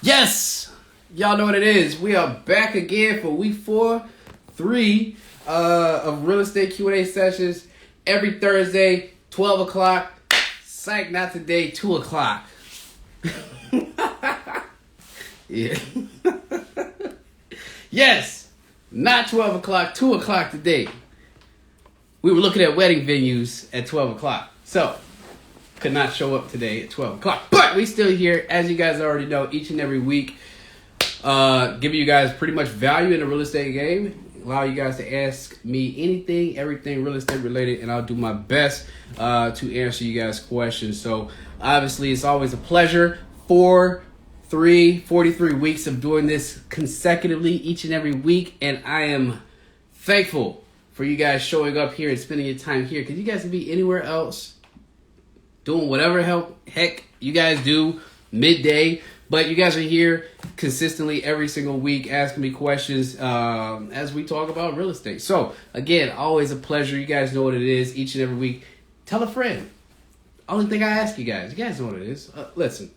Yes! Y'all know what it is. We are back again for week 3 of real estate Q&A sessions every Thursday, 12 o'clock. Psych, not today, 2 o'clock. Yeah. Yes! Not 12 o'clock, 2 o'clock today. We were looking at wedding venues at 12 o'clock. So, could not show up today at 12 o'clock. But we still here, as you guys already know, each and every week. Giving you guys pretty much value in the real estate game. Allow you guys to ask me anything, everything real estate related, and I'll do my best to answer you guys' questions. So, obviously, it's always a pleasure. 43 weeks of doing this consecutively each and every week, and I am thankful for you guys showing up here and spending your time here, because you guys can be anywhere else doing whatever heck you guys do midday, but you guys are here consistently every single week asking me questions as we talk about real estate. So again, always a pleasure. You guys know what it is each and every week. Tell a friend. Only thing I ask you guys know what it is. Listen,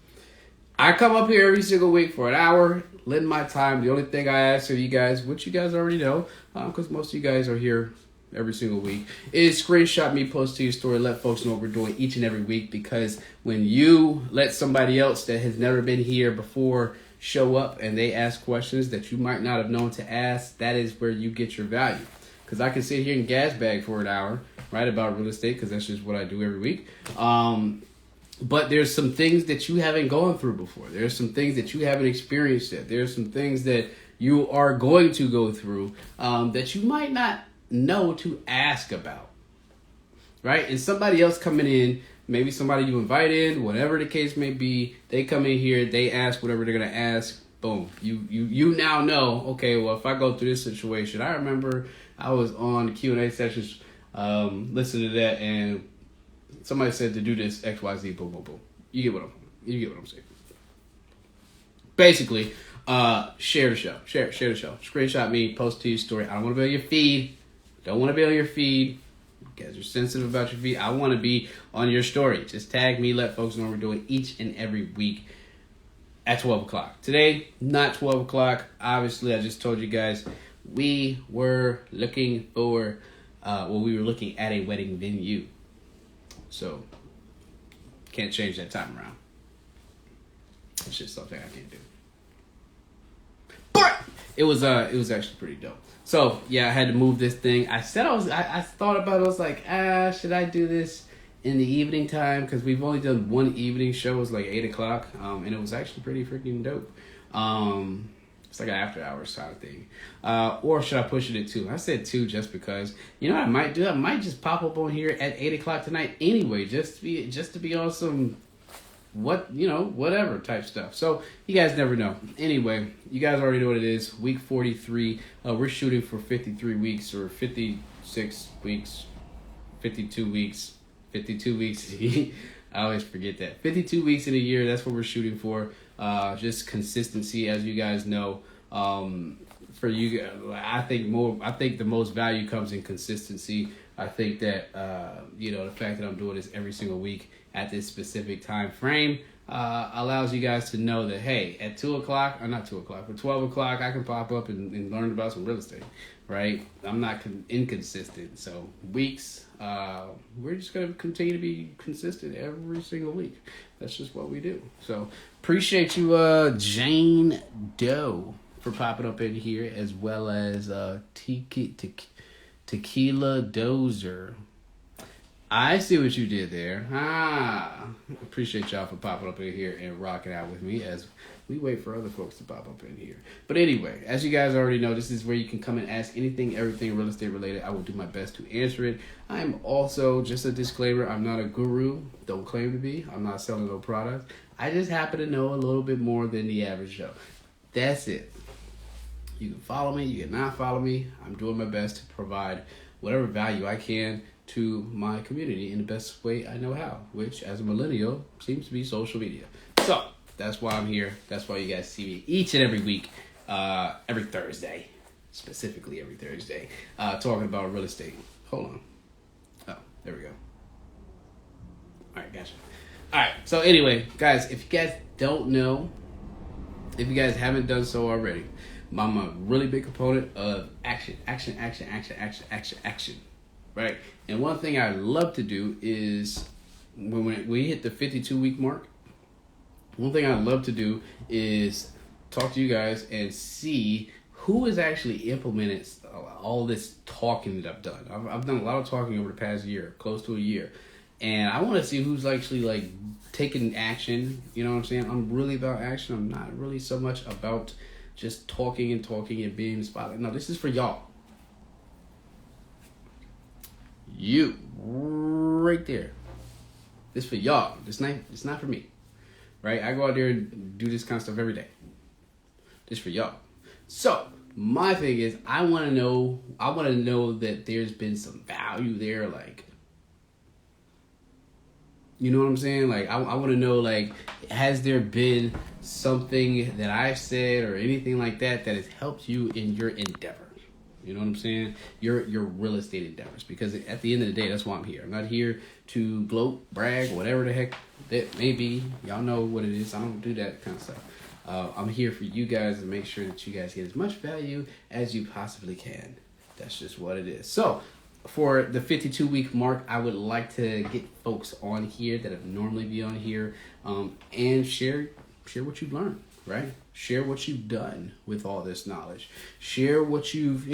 I come up here every single week for an hour, lend my time. The only thing I ask of you guys, which you guys already know, because most of you guys are here every single week, is screenshot me, post to your story, let folks know what we're doing each and every week, because when you let somebody else that has never been here before show up and they ask questions that you might not have known to ask, that is where you get your value. Because I can sit here and gas bag for an hour, right, about real estate, because that's just what I do every week. But there's some things that you haven't gone through before. There's some things that you haven't experienced yet. There's some things that you are going to go through that you might not know to ask about, right? And somebody else coming in, maybe somebody you invite in, whatever the case may be, they come in here, they ask whatever they're gonna ask. Boom, you now know. Okay, well, if I go through this situation, I remember I was on Q&A sessions, listening to that, and somebody said to do this XYZ. Boom, boom, boom. You get what I'm saying. Basically, share the show. Share the show. Screenshot me, post to your story. I don't want to be on your feed. Don't want to be on your feed. You guys are sensitive about your feed. I want to be on your story. Just tag me, let folks know what we're doing each and every week at 12 o'clock. Today, not 12 o'clock. Obviously, I just told you guys we were looking for, we were looking at a wedding venue. So, can't change that time around. It's just something I can't do. But it was actually pretty dope. So, yeah, I had to move this thing. I thought about it. I was like, should I do this in the evening time? Because we've only done one evening show. It was like 8 o'clock. And it was actually pretty freaking dope. It's like an after hours kind of thing. Or should I push it at 2? I said 2 just because. You know what I might do? I might just pop up on here at 8 o'clock tonight anyway. Just to be on some whatever type stuff. So you guys never know. Anyway, you guys already know what it is. Week 43. We're shooting for 53 weeks or 56 weeks, 52 weeks, 52 weeks. I always forget that. 52 weeks in a year. That's what we're shooting for. Just consistency, as you guys know. For you, I think the most value comes in consistency. I think that the fact that I'm doing this every single week at this specific time frame allows you guys to know that, hey, at 2 o'clock, or not 2 o'clock, but 12 o'clock, I can pop up and learn about some real estate, right? I'm not inconsistent. So weeks, we're just going to continue to be consistent every single week. That's just what we do. So appreciate you, Jane Doe, for popping up in here, as well as Tequila Dozer. I see what you did there. Appreciate y'all for popping up in here and rocking out with me as we wait for other folks to pop up in here. But anyway, as you guys already know, this is where you can come and ask anything, everything real estate related. I will do my best to answer it. I'm also, just a disclaimer, I'm not a guru. Don't claim to be. I'm not selling no product. I just happen to know a little bit more than the average Joe. That's it. You can follow me. You can not follow me. I'm doing my best to provide whatever value I can to my community in the best way I know how, which as a millennial seems to be social media. So that's why I'm here. That's why you guys see me each and every week, every Thursday, specifically every Thursday, talking about real estate. Hold on. Oh, there we go. All right, gotcha. All right, so anyway, guys, if you guys don't know, If you guys haven't done so already, I'm a really big component of action, action, action, action, action, action, action, right? And one thing I love to do is when we hit the 52-week mark, one thing I love to do is talk to you guys and see who has actually implemented all this talking that I've done. I've done a lot of talking over the past year, close to a year. And I want to see who's actually like taking action. You know what I'm saying? I'm really about action. I'm not really so much about just talking and being spotlight. No, this is for y'all. You right there. This for y'all. It's not for me. Right? I go out there and do this kind of stuff every day. This for y'all. So my thing is I want to know that there's been some value there, like, you know what I'm saying? Like, I want to know, like, has there been something that I've said or anything like that has helped you in your endeavors? You know what I'm saying? Your real estate endeavors. Because at the end of the day, that's why I'm here. I'm not here to gloat, brag, whatever the heck that may be. Y'all know what it is. I don't do that kind of stuff. I'm here for you guys to make sure that you guys get as much value as you possibly can. That's just what it is. So, for the 52-week mark, I would like to get folks on here that have normally be on here, and share what you've learned, right? Share what you've done with all this knowledge. Share what you've,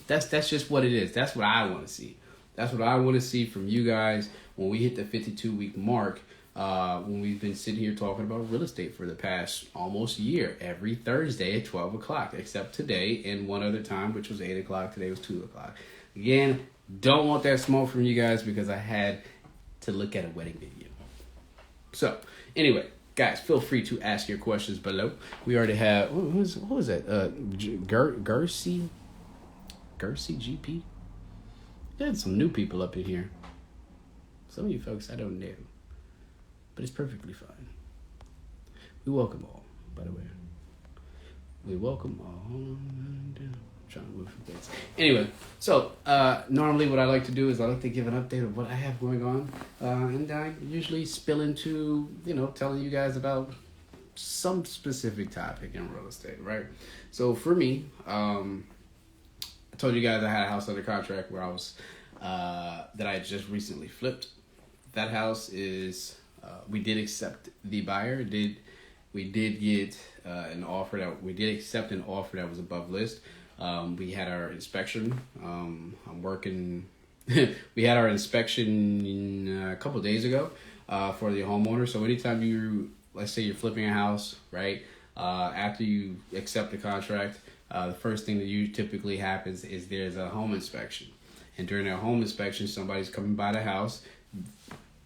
that's just what it is. That's what I want to see. That's what I want to see from you guys when we hit the 52-week mark, when we've been sitting here talking about real estate for the past almost year, every Thursday at 12 o'clock, except today and one other time, which was 8 o'clock. Today was 2 o'clock. Again, don't want that smoke from you guys because I had to look at a wedding video. So, anyway, guys, feel free to ask your questions below. We already have, who was that? Gercy GP? There's some new people up in here. Some of you folks I don't know. But it's perfectly fine. We welcome all, by the way. We welcome all. Trying to move some things. Anyway, so normally what I like to do is I like to give an update of what I have going on, and I usually spill into telling you guys about some specific topic in real estate, right? So for me, I told you guys I had a house under contract where I was that I just recently flipped. That house is we did accept the buyer. We did get an offer that we did accept an offer that was above list. We had our inspection. We had our inspection a couple of days ago for the homeowner. So anytime let's say you're flipping a house, right? After you accept the contract, the first thing that typically happens is there's a home inspection. And during that home inspection, somebody's coming by the house,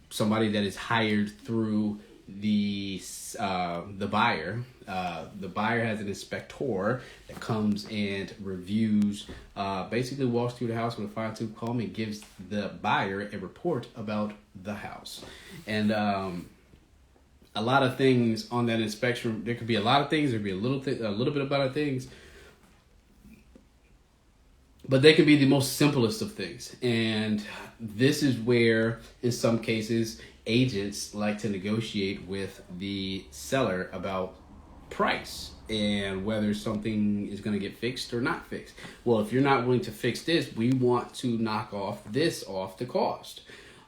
somebody that is hired through the buyer. The buyer has an inspector that comes and reviews, basically walks through the house with a fine-tooth comb and gives the buyer a report about the house. And a lot of things on that inspection, there could be a lot of things, there could be a little bit about other things, but they can be the most simplest of things. And this is where, in some cases, agents like to negotiate with the seller about price and whether something is going to get fixed or not fixed. Well, if you're not willing to fix this, we want to knock this off the cost.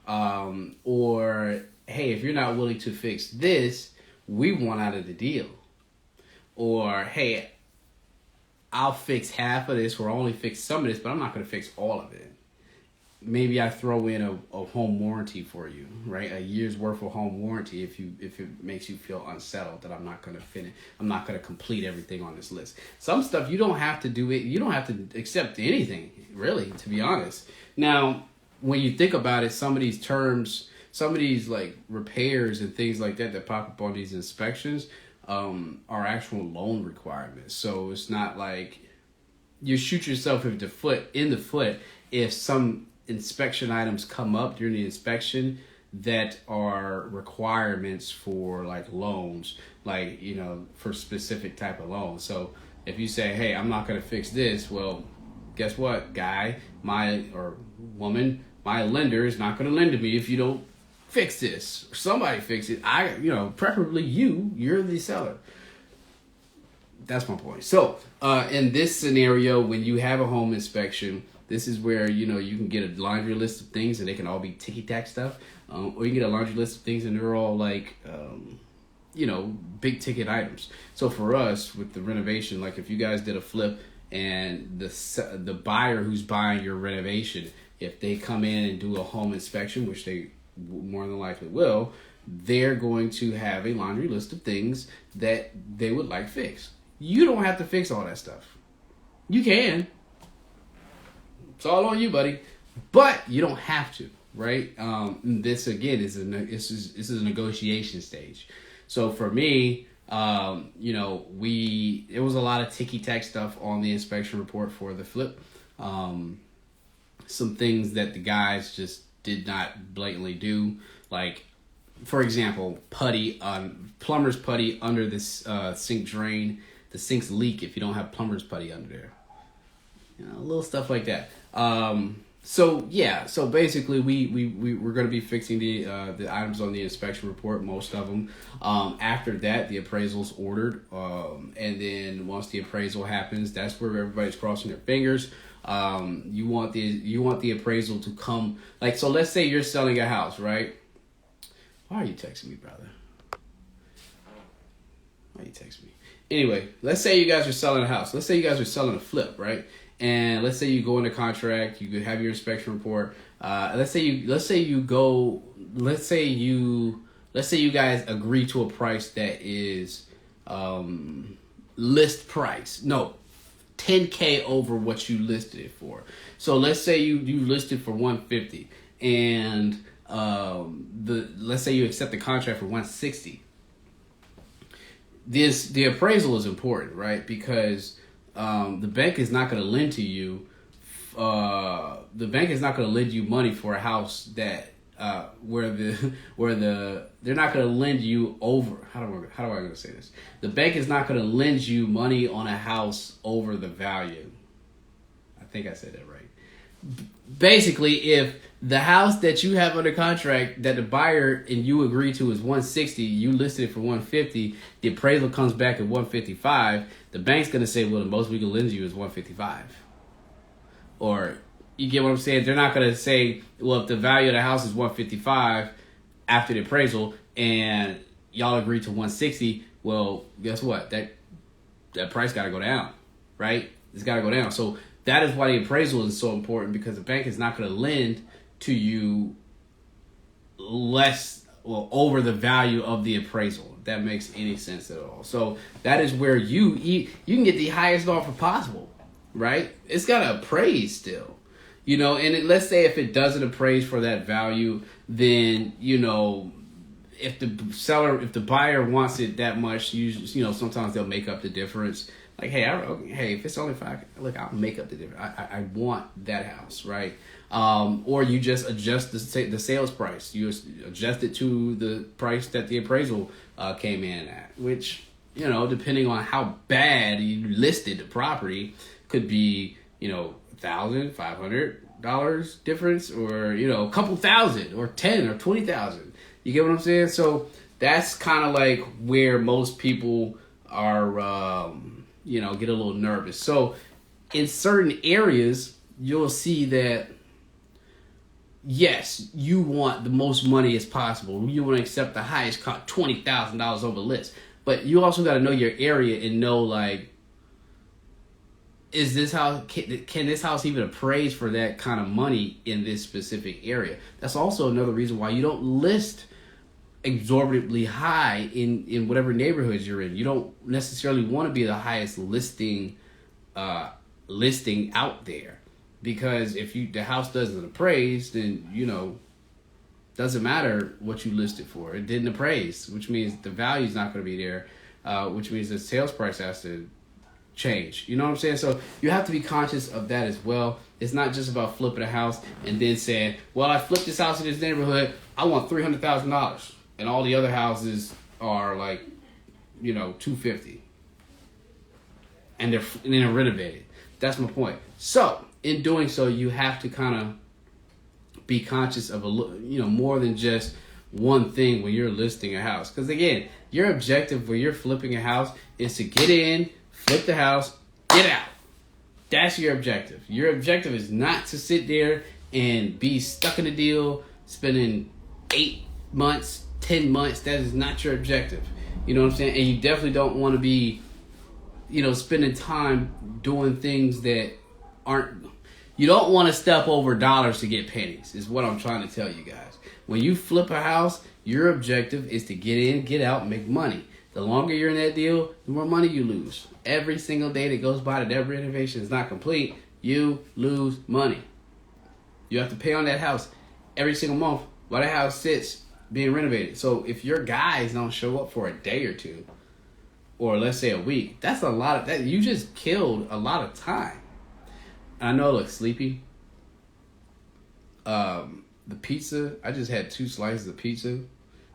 Or, hey, if you're not willing to fix this, we want out of the deal. Or, hey, I'll fix half of this or I'll only fix some of this, but I'm not going to fix all of it. Maybe I throw in a home warranty for you, right? A year's worth of home warranty if it makes you feel unsettled that I'm not going to finish. I'm not going to complete everything on this list. Some stuff you don't have to do it. You don't have to accept anything, really, to be honest. Now, when you think about it, some of these terms, some of these like repairs and things like that pop up on these inspections are actual loan requirements. So it's not like you shoot yourself in the foot if some inspection items come up during the inspection that are requirements for like loans, like for specific type of loans. So if you say, hey, I'm not going to fix this, well, guess what, guy, or woman, my lender is not going to lend to me if you don't fix this. Somebody fix it. Preferably you're the seller. That's my point. So, in this scenario, when you have a home inspection, this is where, you can get a laundry list of things and they can all be ticky-tack stuff. Or you get a laundry list of things and they're all like, big ticket items. So for us, with the renovation, like if you guys did a flip and the buyer who's buying your renovation, if they come in and do a home inspection, which they more than likely will, they're going to have a laundry list of things that they would like fixed. You don't have to fix all that stuff. You can. It's all on you, buddy. But you don't have to, right? This again is a negotiation stage. So for me, there was a lot of ticky-tack stuff on the inspection report for the flip. Some things that the guys just did not blatantly do, like, for example, plumber's putty under this sink drain. The sinks leak if you don't have plumber's putty under there. Little stuff like that. So basically we're going to be fixing the items on the inspection report, most of them. After that, the appraisal's ordered, and then once the appraisal happens, that's where everybody's crossing their fingers. You want the appraisal to come, like, so let's say you're selling a house, right? Why are you texting me, brother? Why are you texting me? Anyway, let's say you guys are selling a house. Let's say you guys are selling a flip, right? And let's say you go into contract, you could have your inspection report. Let's say you guys agree to a price that is list price. No, $10K over what you listed it for. So let's say you listed for $150, and let's say you accept the contract for $160. The appraisal is important, right? Because the bank is not going to lend to you. The bank is not going to lend you money for a house that where they're not going to lend you over. How do I going to say this? The bank is not going to lend you money on a house over the value. I think I said that right. Basically, if the house that you have under contract that the buyer and you agree to is $160, you listed it for $150, the appraisal comes back at $155, the bank's going to say, well, the most we can lend you is $155. Or, you get what I'm saying? They're not going to say, well, if the value of the house is $155 after the appraisal and y'all agree to $160, well, guess what? That price got to go down, right? It's got to go down. So that is why the appraisal is so important, because the bank is not going to lend to you over the value of the appraisal. If that makes any sense at all. So that is where you can get the highest offer possible, right? It's got to appraise still, and let's say if it doesn't appraise for that value, then, if the buyer wants it that much, sometimes they'll make up the difference. Like, hey, if it's only $5, look, I'll make up the difference. I want that house, right? Or you just adjust the sales price. You adjust it to the price that the appraisal came in at, which, depending on how bad you listed the property, could be, $1,000, $500 difference, or, a couple thousand, or 10 or 20,000. You get what I'm saying? So that's kind of like where most people are, get a little nervous. So in certain areas, you'll see that, yes, you want the most money as possible. You want to accept the highest cost, $20,000 over list. But you also got to know your area and know, like, is this house, can this house even appraise for that kind of money in this specific area? That's also another reason why you don't list exorbitantly high in whatever neighborhoods you're in. You don't necessarily want to be the highest listing out there, because if the house doesn't appraise, then doesn't matter what you listed for. It didn't appraise, which means the value is not going to be there, which means the sales price has to change. You know what I'm saying? So you have to be conscious of that as well. It's not just about flipping a house and then saying, well, I flipped this house in this neighborhood, I want $300,000. And all the other houses are like, $250. And they're renovated. That's my point. So in doing so, you have to kind of be conscious of more than just one thing when you're listing a house. Because again, your objective when you're flipping a house is to get in, flip the house, get out. That's your objective. Your objective is not to sit there and be stuck in a deal, spending 8 months, 10 months. That is not your objective. You know what I'm saying? And you definitely don't want to be, spending time doing things that aren't. You don't want to step over dollars to get pennies, is what I'm trying to tell you guys. When you flip a house, your objective is to get in, get out, and make money. The longer you're in that deal, the more money you lose. Every single day that goes by that that renovation is not complete, you lose money. You have to pay on that house every single month while that house sits being renovated. So if your guys don't show up for a day or two, or let's say a week, that's a lot of that. You just killed a lot of time. I know I look sleepy. The pizza, I just had 2 slices of pizza.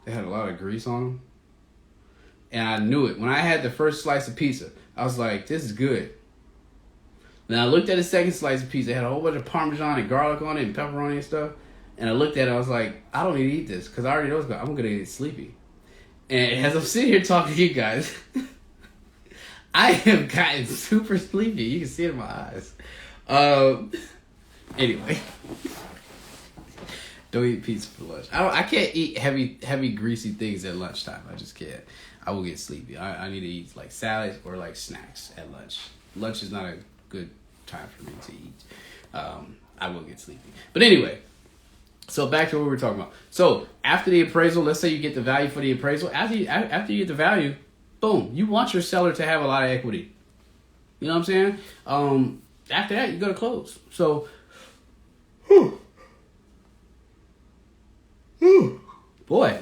They had a lot of grease on them. And I knew it. When I had the first slice of pizza, I was like, this is good. Then I looked at the second slice of pizza. It had a whole bunch of Parmesan and garlic on it and pepperoni and stuff. And I looked at it, I was like, I don't need to eat this because I already know I'm going to get sleepy. And as I'm sitting here talking to you guys, I have gotten super sleepy. You can see it in my eyes. Anyway. Don't eat pizza for lunch. I can't eat heavy, greasy things at lunchtime. I just can't. I will get sleepy. I need to eat like salads or like snacks at lunch. Lunch is not a good time for me to eat. I will get sleepy. But anyway, so back to what we were talking about. So after the appraisal, let's say you get the value for the appraisal. After you get the value, boom, you want your seller to have a lot of equity. You know what I'm saying? After that, you go to close. So, boy,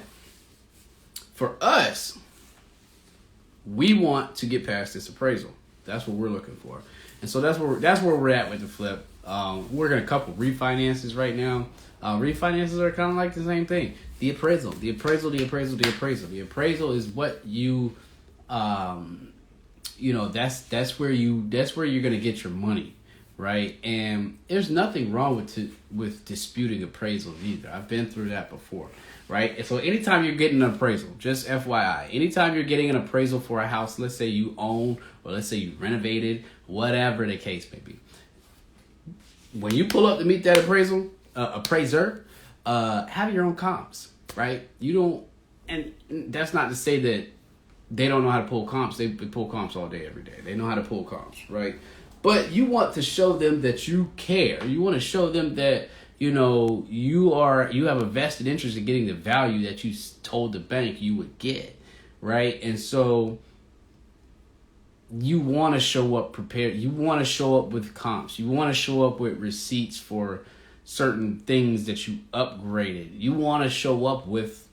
for us, we want to get past this appraisal. That's what we're looking for. And so that's where we're at with the flip. We're in a couple refinances right now. Refinances are kind of like the same thing. The appraisal is what you, that's where you're gonna get your money, right? And there's nothing wrong with disputing appraisals either. I've been through that before, right? And so anytime you're getting an appraisal, just FYI, anytime you're getting an appraisal for a house, let's say you own or let's say you renovated, whatever the case may be, when you pull up to meet that appraiser, have your own comps, right? You don't, and that's not to say that they don't know how to pull comps. They pull comps all day, every day. They know how to pull comps, right? But you want to show them that you care. You want to show them that, you have a vested interest in getting the value that you told the bank you would get, right? And so you want to show up prepared. You want to show up with comps. You want to show up with receipts for certain things that you upgraded. You want to show up with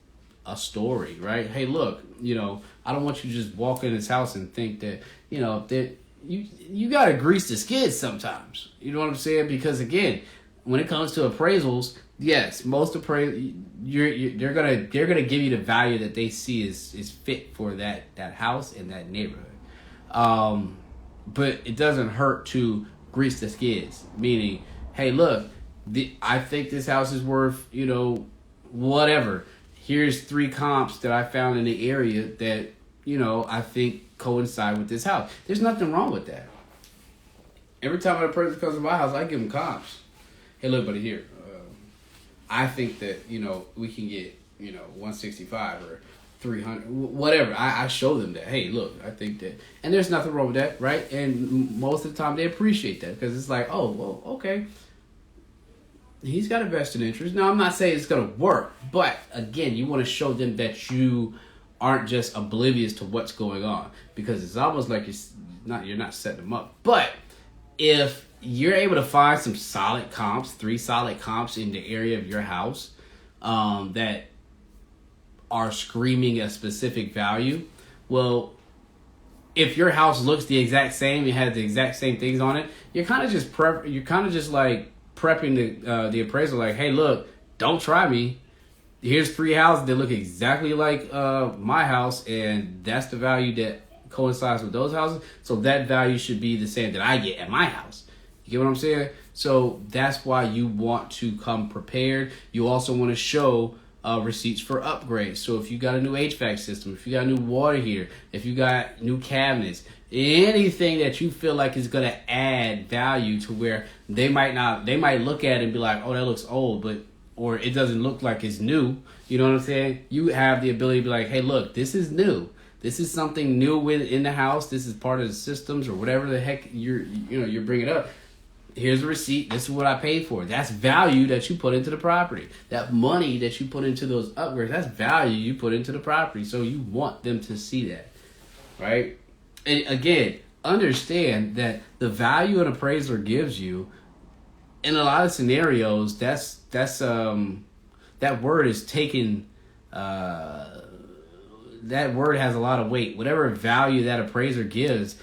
a story, right? Hey, look, I don't want you to just walk in this house and think that, that you got to grease the skids sometimes. You know what I'm saying? Because again, when it comes to appraisals, yes, most they're gonna give you the value that they see is fit for that house in that neighborhood. But it doesn't hurt to grease the skids, meaning, hey, look, I think this house is worth, whatever. Here's 3 comps that I found in the area that, I think coincide with this house. There's nothing wrong with that. Every time an appraiser comes to my house, I give them comps. Hey, look, buddy, here. I think that, we can get, 165 or 300, whatever. I show them that. Hey, look, I think that. And there's nothing wrong with that, right? And most of the time they appreciate that because it's like, oh, well, okay. He's got a vested interest. Now, I'm not saying it's going to work, but again, you want to show them that you aren't just oblivious to what's going on because it's almost like you're not setting them up. But if you're able to find some solid comps, 3 solid comps in the area of your house that are screaming a specific value, well, if your house looks the exact same, it has the exact same things on it, you're kind of just like prepping the appraisal, like, hey, look, don't try me. Here's 3 houses that look exactly like my house, and that's the value that coincides with those houses. So that value should be the same that I get at my house. You get what I'm saying? So that's why you want to come prepared. You also want to show receipts for upgrades. So if you got a new HVAC system, if you got a new water heater, if you got new cabinets, anything that you feel like is going to add value to where they might look at it and be like, oh, that looks old, or it doesn't look like it's new. You know what I'm saying? You have the ability to be like, hey, look, this is new. This is something new within the house. This is part of the systems or whatever the heck you're bringing up. Here's a receipt. This is what I paid for. That's value that you put into the property. That money that you put into those upgrades, that's value you put into the property. So you want them to see that, right? And again, understand that the value an appraiser gives you, in a lot of scenarios, that word is taken. That word has a lot of weight. Whatever value that appraiser gives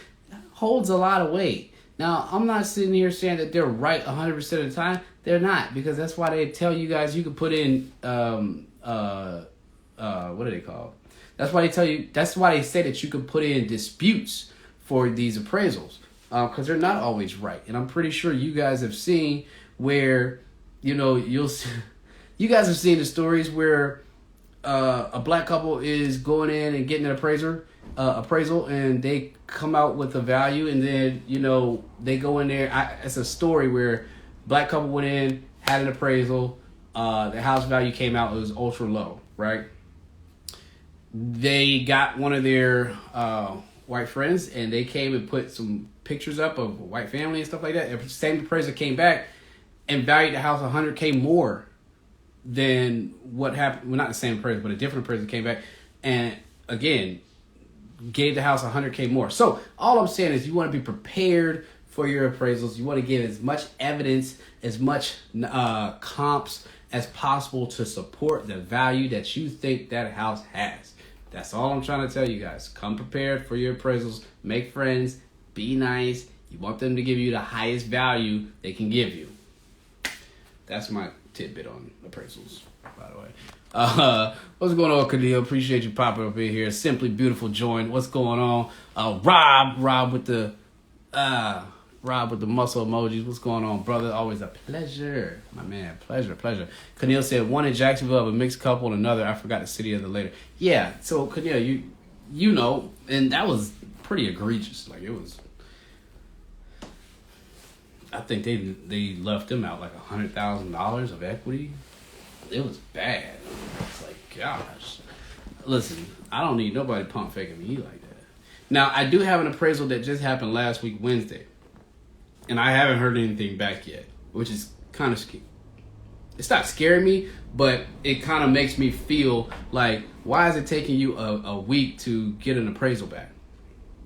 holds a lot of weight. Now, I'm not sitting here saying that they're right 100% of the time. They're not, because that's why they tell you guys you can put in what are they called? That's why they say that you can put in disputes for these appraisals, because they're not always right. And I'm pretty sure you guys have seen where, you guys have seen the stories where a black couple is going in and getting an appraisal, and they come out with a value, and then they go in there. It's a story where black couple went in, had an appraisal, the house value came out, it was ultra low, right? They got one of their white friends, and they came and put some pictures up of a white family and stuff like that. The same appraiser came back and valued the house $100K more than what happened. Well, not the same appraiser, but a different appraiser came back and again gave the house $100K more. So all I'm saying is you want to be prepared for your appraisals. You want to give as much evidence, as much comps as possible to support the value that you think that house has. That's all I'm trying to tell you guys. Come prepared for your appraisals. Make friends. Be nice. You want them to give you the highest value they can give you. That's my tidbit on appraisals, by the way. What's going on, Cadillo? Appreciate you popping up in here. Simply Beautiful join. What's going on? Rob with the muscle emojis. What's going on, brother? Always a pleasure, my man. Pleasure. Cadillo said one in Jacksonville of a mixed couple and another. I forgot the city of the later. Yeah. So Cadillo, you know, and that was pretty egregious. Like it was. I think they left them out like $100,000 of equity. It was bad. It's like, gosh. Listen, I don't need nobody pump faking me like that. Now, I do have an appraisal that just happened last week, Wednesday. And I haven't heard anything back yet, which is kind of scary. It's not scaring me, but it kind of makes me feel like, why is it taking you a week to get an appraisal back?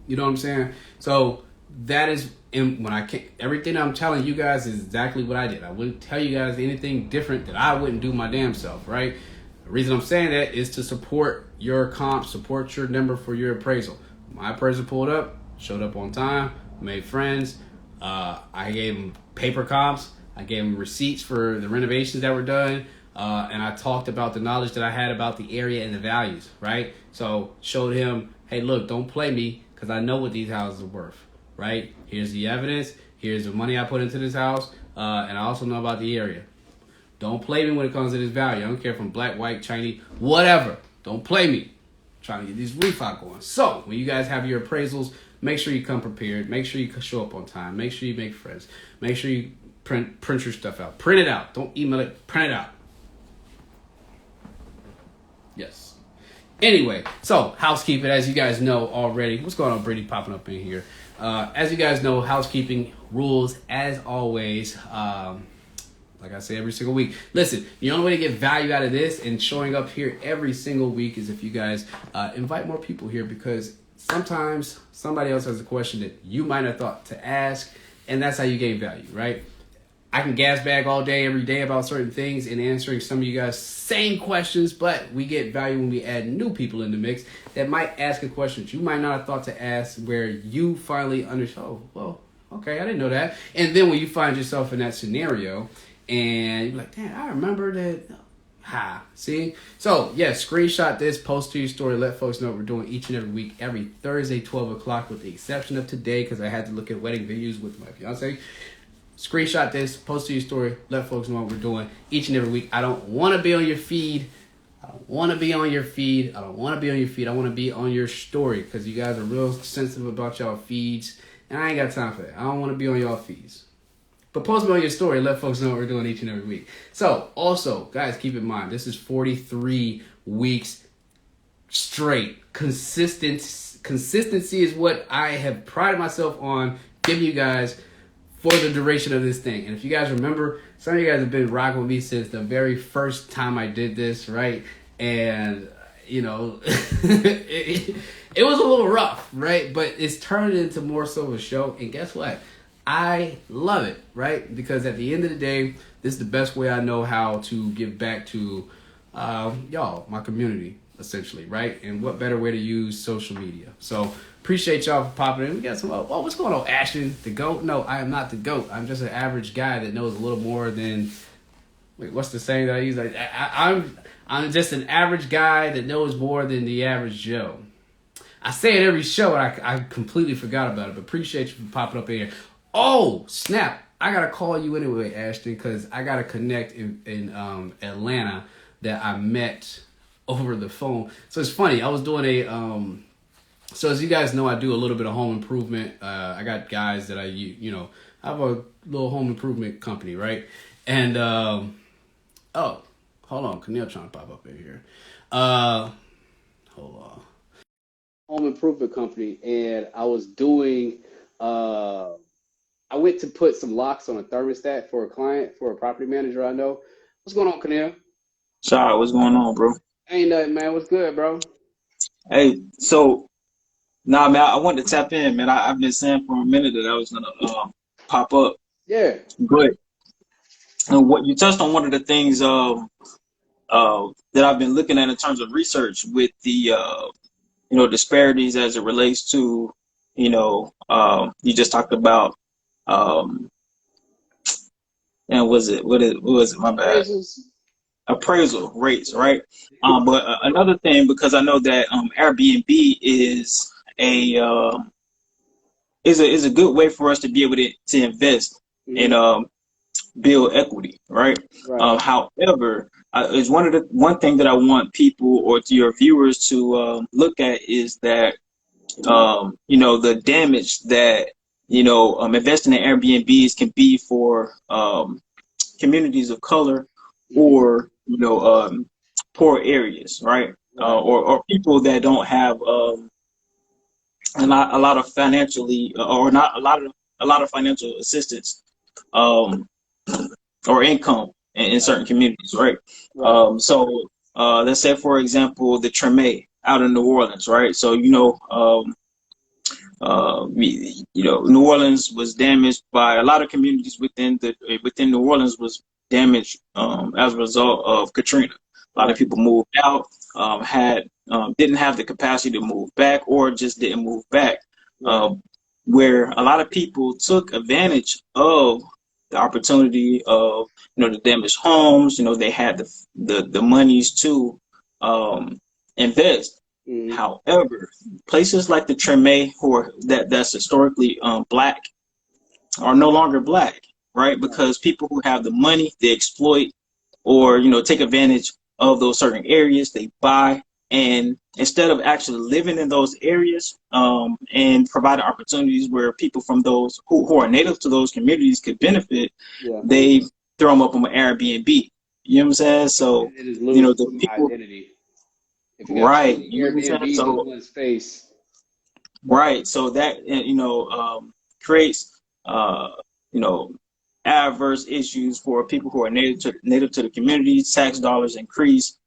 You know what I'm saying? So that is, and when everything I'm telling you guys is exactly what I did. I wouldn't tell you guys anything different that I wouldn't do my damn self, right? The reason I'm saying that is to support your comp, support your number for your appraisal. My appraisal pulled up, showed up on time, made friends. I gave them paper comps. I gave them receipts for the renovations that were done. And I talked about the knowledge that I had about the area and the values, right? So showed him, hey, look, don't play me because I know what these houses are worth. Right? Here's the evidence. Here's the money I put into this house. And I also know about the area. Don't play me when it comes to this value. I don't care if I'm black, white, Chinese, whatever. Don't play me. I'm trying to get these refi going. So when you guys have your appraisals, make sure you come prepared. Make sure you show up on time. Make sure you make friends. Make sure you print your stuff out. Print it out. Don't email it. Print it out. Yes. Anyway, so housekeeping, as you guys know already. What's going on, Brady? Popping up in here. As you guys know, housekeeping rules, as always, like I say every single week. Listen, the only way to get value out of this and showing up here every single week is if you guys invite more people here, because sometimes somebody else has a question that you might have thought to ask, and that's how you gain value, right? I can gas bag all day, every day about certain things and answering some of you guys' same questions, but we get value when we add new people in the mix that might ask a question that you might not have thought to ask, where you finally understand, oh, well, okay, I didn't know that. And then when you find yourself in that scenario and you're like, damn, I remember that. See? So, yeah, screenshot this, post to your story, let folks know what we're doing each and every week, every Thursday, 12 o'clock, with the exception of today because I had to look at wedding venues with my fiance. Screenshot this, post to your story, let folks know what we're doing each and every week. I don't want to be on your feed don't want to be on your feed. I don't want to be on your feed. I want to be on your story because you guys are real sensitive about y'all feeds, and I ain't got time for that. I don't want to be on y'all feeds. But post me on your story. Let folks know what we're doing each and every week. So, also, guys, keep in mind, this is 43 weeks straight. Consistency is what I have prided myself on giving you guys for the duration of this thing. And if you guys remember, some of you guys have been rocking with me since the very first time I did this, right? And, you know, it was a little rough, right? But it's turned into more so of a show. And guess what? I love it, right? Because at the end of the day, this is the best way I know how to give back to y'all, my community, essentially, right? And what better way to use social media? So appreciate y'all for popping in. We got some, oh, what's going on, Ashton? The GOAT? No, I am not the GOAT. I'm just an average guy that knows a little more than, wait, what's the saying that I use? I'm just an average guy that knows more than the average Joe. I say it every show, and I completely forgot about it, but appreciate you for popping up in here. Oh, snap. I got to call you anyway, Ashton, because I got to connect in Atlanta that I met over the phone. So it's funny. I was doing so as you guys know, I do a little bit of home improvement. I got guys that I have a little home improvement company, right? And, oh, hold on. Camille trying to pop up in here. Hold on. Home improvement company. And I was doing, I went to put some locks on a thermostat for a client, for a property manager I know. What's going on, Camille? Shad, what's going on, bro? Ain't nothing, man. What's good, bro? Hey, so man, I wanted to tap in, man. I've been saying for a minute that I was gonna pop up, Yeah. but what you touched on one of the things that I've been looking at in terms of research with the disparities as it relates to you just talked about and what was it my bad Appraisals. appraisal rates, right? But another thing, because I know that Airbnb is a good way for us to be able to invest and build equity, right? Right. However, is one thing that I want people or to your viewers to look at is that the damage that investing in Airbnbs can be for communities of color or poor areas, right? Or people that don't have a lot of financially or not a lot of financial assistance um, or income in certain communities, right? Right. So let's say, for example, the Treme out in New Orleans, right? So New Orleans was damaged by a lot of communities within New Orleans was damaged as a result of Katrina. A lot of people moved out, didn't have the capacity to move back, or just didn't move back. Where a lot of people took advantage of the opportunity of the damaged homes. They had the monies to invest. However, places like the Treme, that's historically black, are no longer black, right? Because people who have the money, they exploit or take advantage of those certain areas. They buy, and instead of actually living in those areas and providing opportunities where people from those who are native to those communities could benefit, they throw them up on Airbnb. You know what I'm saying? So it is losing the people. identity. If you got Right, you know what I'm saying? Airbnbs So in one space. right, so that creates adverse issues for people who are native to the community. Tax dollars increase.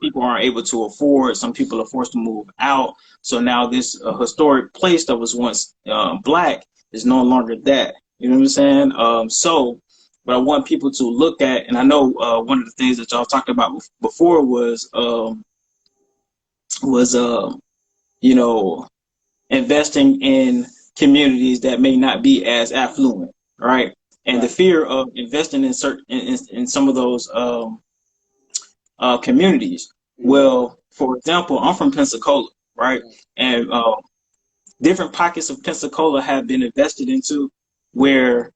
People aren't able to afford. Some people are forced to move out. So now this historic place that was once black is no longer that. You know what I'm saying? So what I want people to look at, and I know one of the things that y'all talked about before was investing in communities that may not be as affluent, right? And the fear of investing in in some of those communities. Well, for example, I'm from Pensacola, right? And different pockets of Pensacola have been invested into where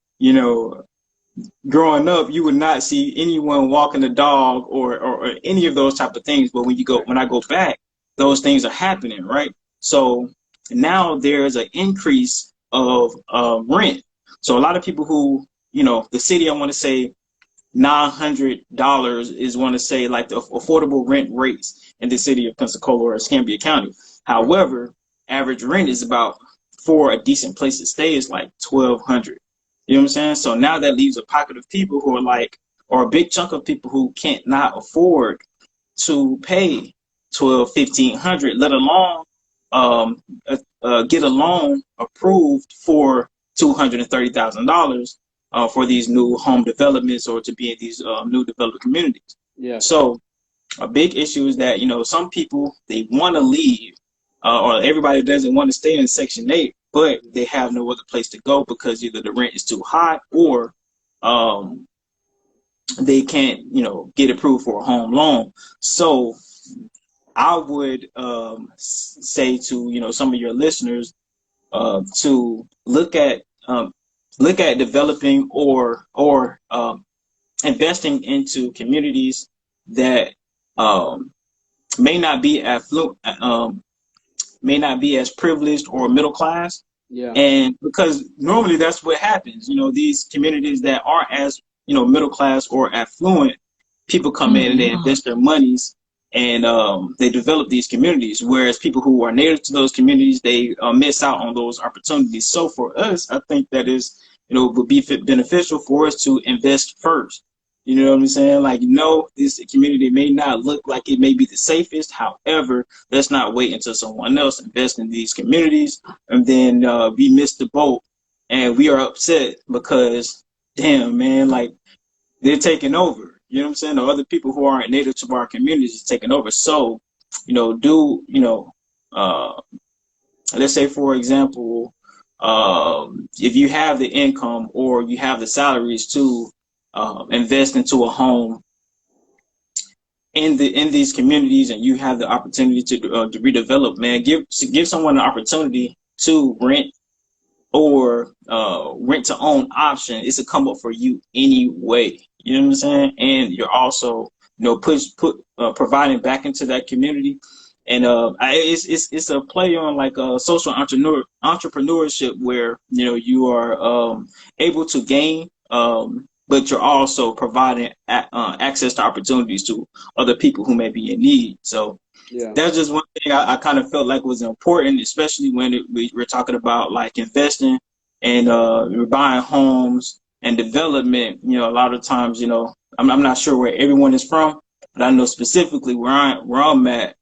growing up, you would not see anyone walking a dog or any of those type of things. But when I go back, those things are happening, right? So now there's an increase of rent. So a lot of people who, the city, I want to say $900 is want to say like the affordable rent rates in the city of Pensacola or Escambia County. However, average rent is about for a decent place to stay is like 1,200. You know what I'm saying? So now that leaves a pocket of people who are like, or a big chunk of people who can't not afford to pay 12, 1,500, let alone get a loan approved for $230,000 for these new home developments or to be in these new developed communities. Yeah. So a big issue is that, some people, they want to leave or everybody doesn't want to stay in Section 8, but they have no other place to go because either the rent is too high or they can't, get approved for a home loan. So I would say to, some of your listeners to look at developing or investing into communities that um, may not be affluent, may not be as privileged or middle class. Yeah. And because normally that's what happens, these communities that aren't as, middle class or affluent, people come in and they invest their monies and they develop these communities. Whereas people who are native to those communities, they miss out on those opportunities. So for us, I think that is, would be beneficial for us to invest first. You know what I'm saying? Like, this community may not look like it may be the safest. However, let's not wait until someone else invests in these communities and then we miss the boat and we are upset because, damn, man, like they're taking over. You know what I'm saying? Or other people who aren't native to our communities are taking over. So, uh, let's say, for example, if you have the income or you have the salaries to invest into a home in these communities, and you have the opportunity to redevelop, man, give someone an opportunity to rent or rent to own option. It's a come up for you anyway. You know what I'm saying? And you're also, providing back into that community. And it's a play on like a social entrepreneurship where you are able to gain, but you're also providing access to opportunities to other people who may be in need. So Yeah. that's just one thing I kind of felt like was important, especially when we're talking about like investing and we're buying homes and development. A lot of times, I'm not sure where everyone is from, but I know specifically where I'm at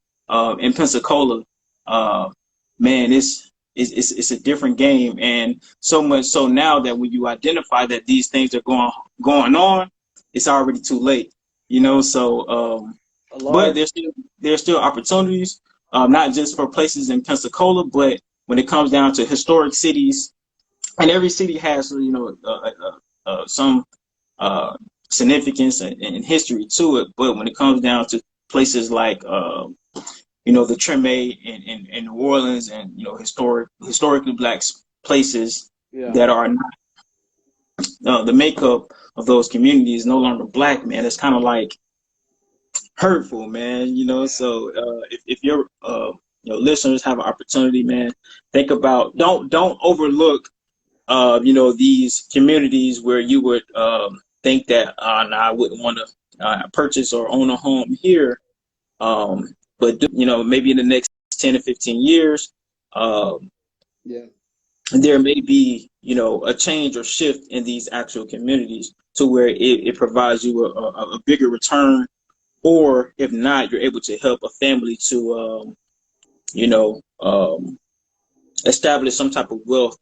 in Pensacola. Man, it's a different game, and so much so now that when you identify that these things are going on, it's already too late. So. But there's still opportunities, not just for places in Pensacola, but when it comes down to historic cities, and every city has some significance and history to it. But when it comes down to places like the Treme in New Orleans and historically black places that are not the makeup of those communities no longer black, man, it's kind of like hurtful, man. So if your listeners have an opportunity, man, think about don't overlook these communities where you would think that nah, I wouldn't want to purchase or own a home here, but maybe in the next 10 to 15 years there may be a change or shift in these actual communities to where it provides you a bigger return. Or if not, you're able to help a family to, establish some type of wealth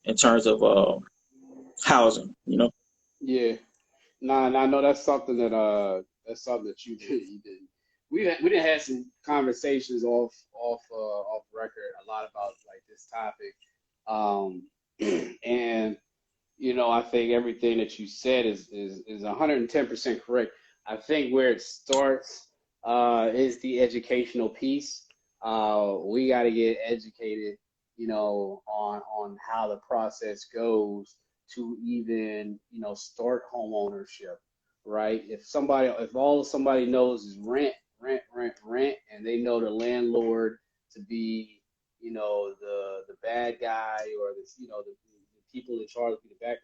in terms of housing. Yeah. Nah, I know that's something that you did. You did. We did have some conversations off record a lot about like this topic, and I think everything that you said is 110% correct. I think where it starts is the educational piece. We got to get educated, on how the process goes to even, start home ownership, right? If all somebody knows is rent, rent, rent, rent, and they know the landlord to be, the bad guy, or the people in charge be the bad.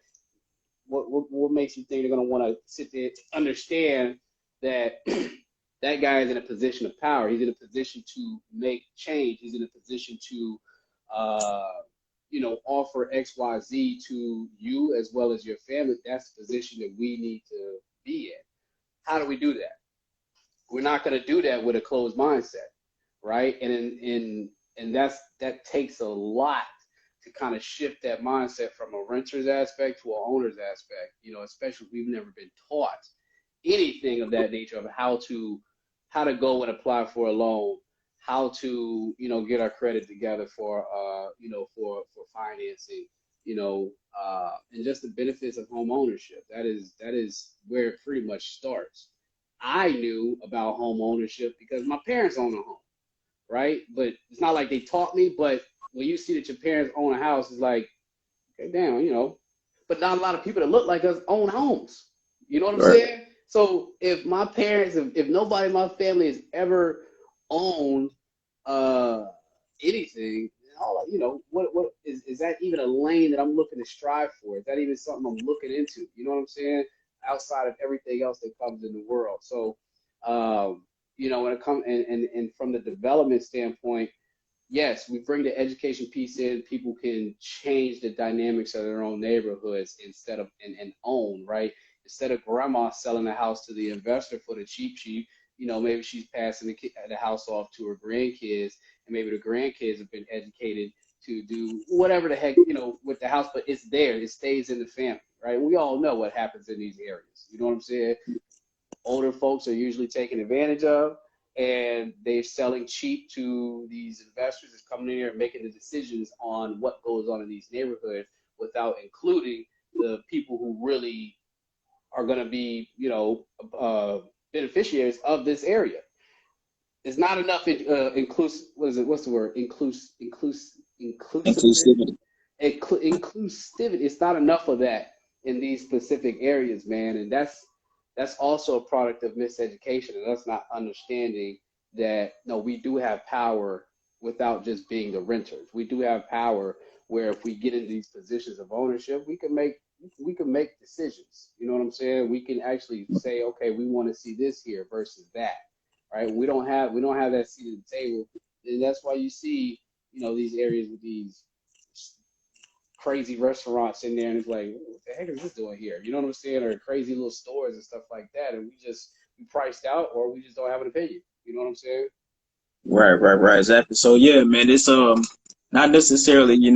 What makes you think they're going to want to sit there understand that that guy is in a position of power? He's in a position to make change. He's in a position to, offer X, Y, Z to you as well as your family. That's the position that we need to be in. How do we do that? We're not going to do that with a closed mindset, right? And that takes a lot to kind of shift that mindset from a renter's aspect to an owner's aspect. Especially if we've never been taught anything of that nature, of how to go and apply for a loan, how to get our credit together for for financing, and just the benefits of home ownership. That is where it pretty much starts. I knew about home ownership because my parents own a home, right? But it's not like they taught me. But when you see that your parents own a house, it's like, okay, damn. But not a lot of people that look like us own homes. You know what I'm Right. saying? So if my parents, if nobody in my family has ever owned anything, what is that even a lane that I'm looking to strive for? Is that even something I'm looking into? You know what I'm saying? Outside of everything else that comes in the world. So, when it comes and from the development standpoint, yes, we bring the education piece in. People can change the dynamics of their own neighborhoods instead of and own, right? Instead of grandma selling the house to the investor for the cheap, maybe she's passing the house off to her grandkids, and maybe the grandkids have been educated to do whatever the heck, with the house, but it's there. It stays in the family, right? We all know what happens in these areas. You know what I'm saying? Older folks are usually taken advantage of, and they're selling cheap to these investors that's coming in here and making the decisions on what goes on in these neighborhoods without including the people who really are going to be, beneficiaries of this area. It's not enough inclusive. What is it? What's the word? Inclusivity. Inclusivity. Inclusivity. It's not enough of that in these specific areas, man, and that's also a product of miseducation and us not understanding that no, we do have power without just being the renters. We do have power where if we get into these positions of ownership, we can make decisions. You know what I'm saying? We can actually say, okay, we want to see this here versus that, right? We don't have that seat at the table, and that's why you see these areas with these crazy restaurants in there, and it's like, what the heck is this doing here? You know what I'm saying? Or crazy little stores and stuff like that, and we priced out, or we just don't have an opinion. You know what I'm saying? Right. Exactly. So yeah, man, it's not necessarily, you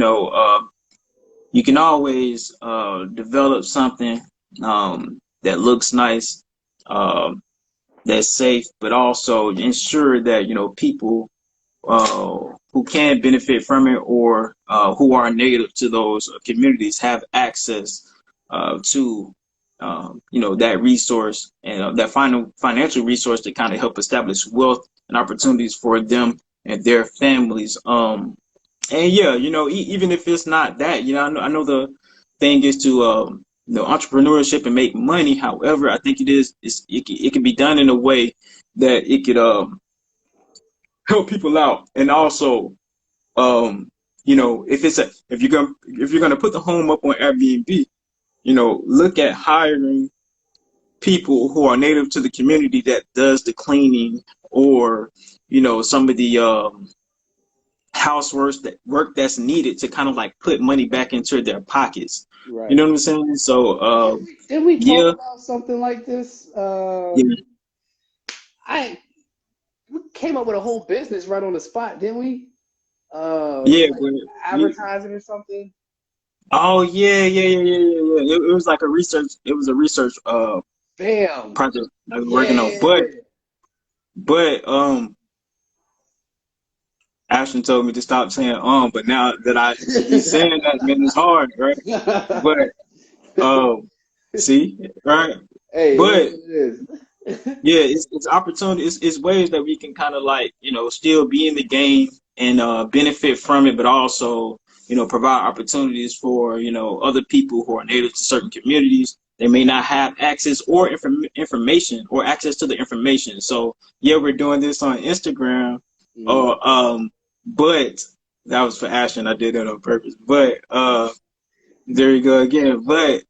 can always develop something that looks nice, um, that's safe, but also ensure that people who can benefit from it, or who are native to those communities, have access to that resource, and that financial resource to kind of help establish wealth and opportunities for them and their families. And yeah, even if it's not that, I know the thing is to entrepreneurship and make money. However, I think it can be done in a way that it could help people out, and also if you're gonna put the home up on Airbnb, look at hiring people who are native to the community that does the cleaning, or some of the work that's needed to kind of like put money back into their pockets. You Right. know what I'm saying? So Didn't we talk yeah, about something like this? yeah, I We came up with a whole business right on the spot, didn't we? yeah. Like But we, advertising or something. oh yeah. It was like a research. It was a research Bam. project I was working on, Yeah. but Ashton told me to stop saying but now that I be saying that, man, it's hard, right? But um, see, right? Hey, it is But what it is. yeah, it's opportunity. It's ways that we can kind of like still be in the game and benefit from it, but also provide opportunities for, other people who are native to certain communities. They may not have access or information or access to the information. So yeah, we're doing this on Instagram, but that was for Ashton. I did that on purpose. But there you go again. But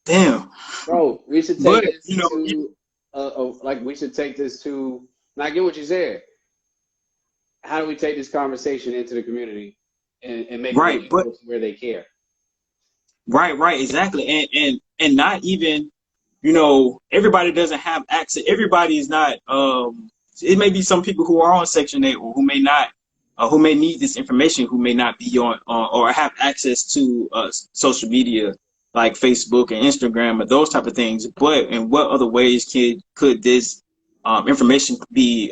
damn, Bro, we should take but this to like we should take this to. And I get what you said. How do we take this conversation into the community and make it right, really but go to where they care? right, exactly, and not even, everybody doesn't have access. Everybody is not. It may be some people who are on Section 8 or who may not, who may need this information, who may not be on or have access to social media like Facebook and Instagram or those type of things. But in what other ways could this information be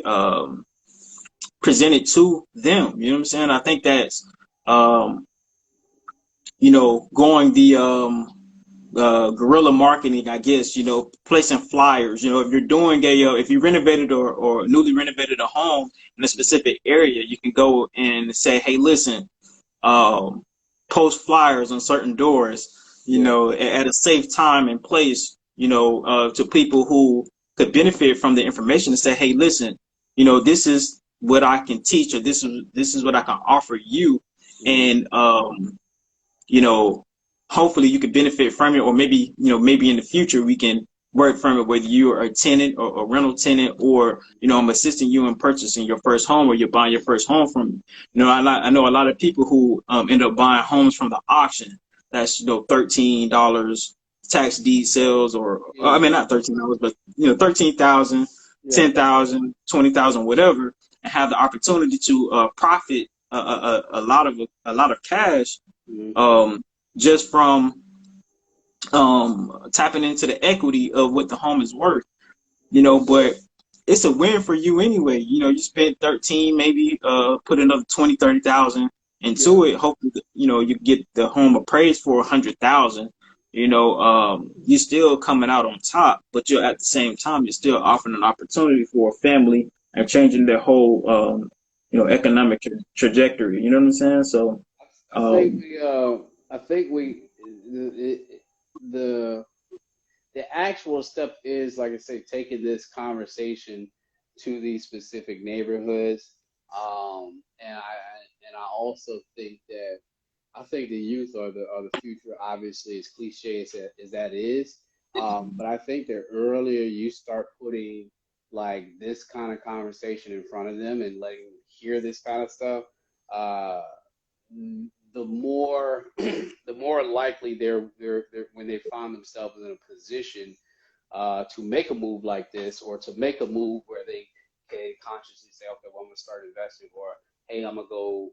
presented to them? You know what I'm saying? I think that's um, going the guerrilla marketing, I guess, placing flyers. If you're doing if you renovated or newly renovated a home in a specific area, you can go and say, hey, listen, post flyers on certain doors, at a safe time and place, to people who could benefit from the information, and say, hey, listen, this is what I can teach, or this is what I can offer you. And, you know, hopefully you could benefit from it, or maybe in the future we can work from it, whether you are a tenant or a rental tenant, or, I'm assisting you in purchasing your first home, or you're buying your first home from me. I know a lot of people who end up buying homes from the auction. That's, $13 tax deed sales, or I mean, not $13, but, 13,000, 10,000, 20,000, whatever, and have the opportunity to profit a lot of cash, just from tapping into the equity of what the home is worth. But it's a win for you anyway. You spent 13, maybe put another 20, 30,000 into it. Hopefully, you get the home appraised for 100,000. You're still coming out on top, but you're at the same time, you're still offering an opportunity for a family and changing their whole, economic trajectory. You know what I'm saying? So, I think we the the actual step is, like I say, taking this conversation to these specific neighborhoods. And I also think that I think the youth are the future. Obviously, as cliche as that is, but I think the earlier you start putting like this kind of conversation in front of them and letting them hear this kind of stuff, uh, the more the more likely they're when they find themselves in a position to make a move like this, or to make a move where they can consciously say, okay, well, I'm gonna start investing, or hey, I'm gonna go,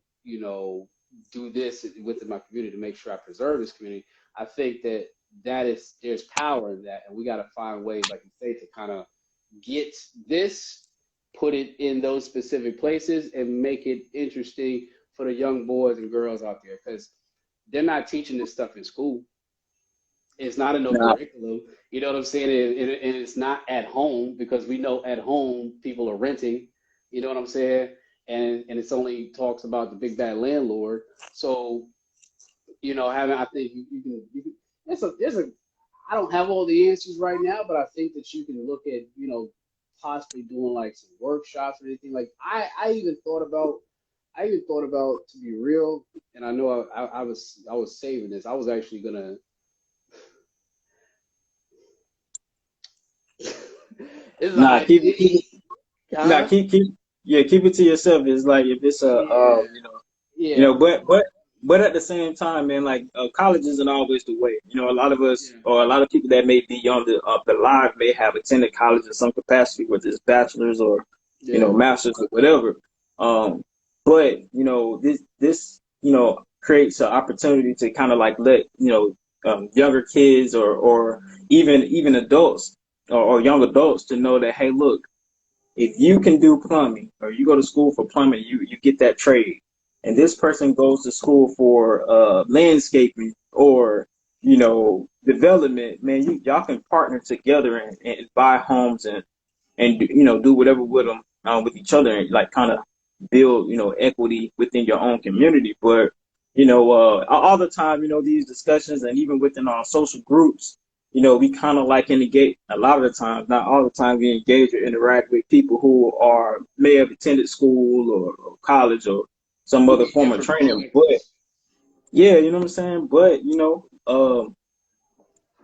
do this within my community to make sure I preserve this community. I think there's power in that, and we got to find ways, like you say, to kind of get this, put it in those specific places, and make it interesting for the young boys and girls out there, because they're not teaching this stuff in school. It's not in no nah, curriculum. You know what I'm saying? And it's not at home, because we know at home people are renting. You know what I'm saying? And it's only talks about the big bad landlord. So, having, I think you can. There's a. I don't have all the answers right now, but I think that you can look at, possibly doing like some workshops or anything. Like I even thought about, to be real, and I know I was saving this. I was actually gonna. It's an nah, keep, idea. keep nah, Huh? keep it to yourself. It's like, if it's Yeah, yeah, but at the same time, man, like, college isn't always the way. A lot of us, yeah, or a lot of people that may be on the live, may have attended college in some capacity, whether it's bachelor's or, yeah. master's or whatever. Um, but this creates an opportunity to kind of like let younger kids, or even adults, or young adults, to know that, hey, look, if you can do plumbing, or you go to school for plumbing, you get that trade. And this person goes to school for landscaping, or development, man, y'all can partner together and buy homes, and do whatever with them, with each other, and like kind of build, equity within your own community. But, all the time, these discussions and even within our social groups, we kind of like engage a lot of the times, not all the time, we engage or interact with people who may have attended school or college or some We other get form of different training. But perspectives. yeah, you know what I'm saying? But,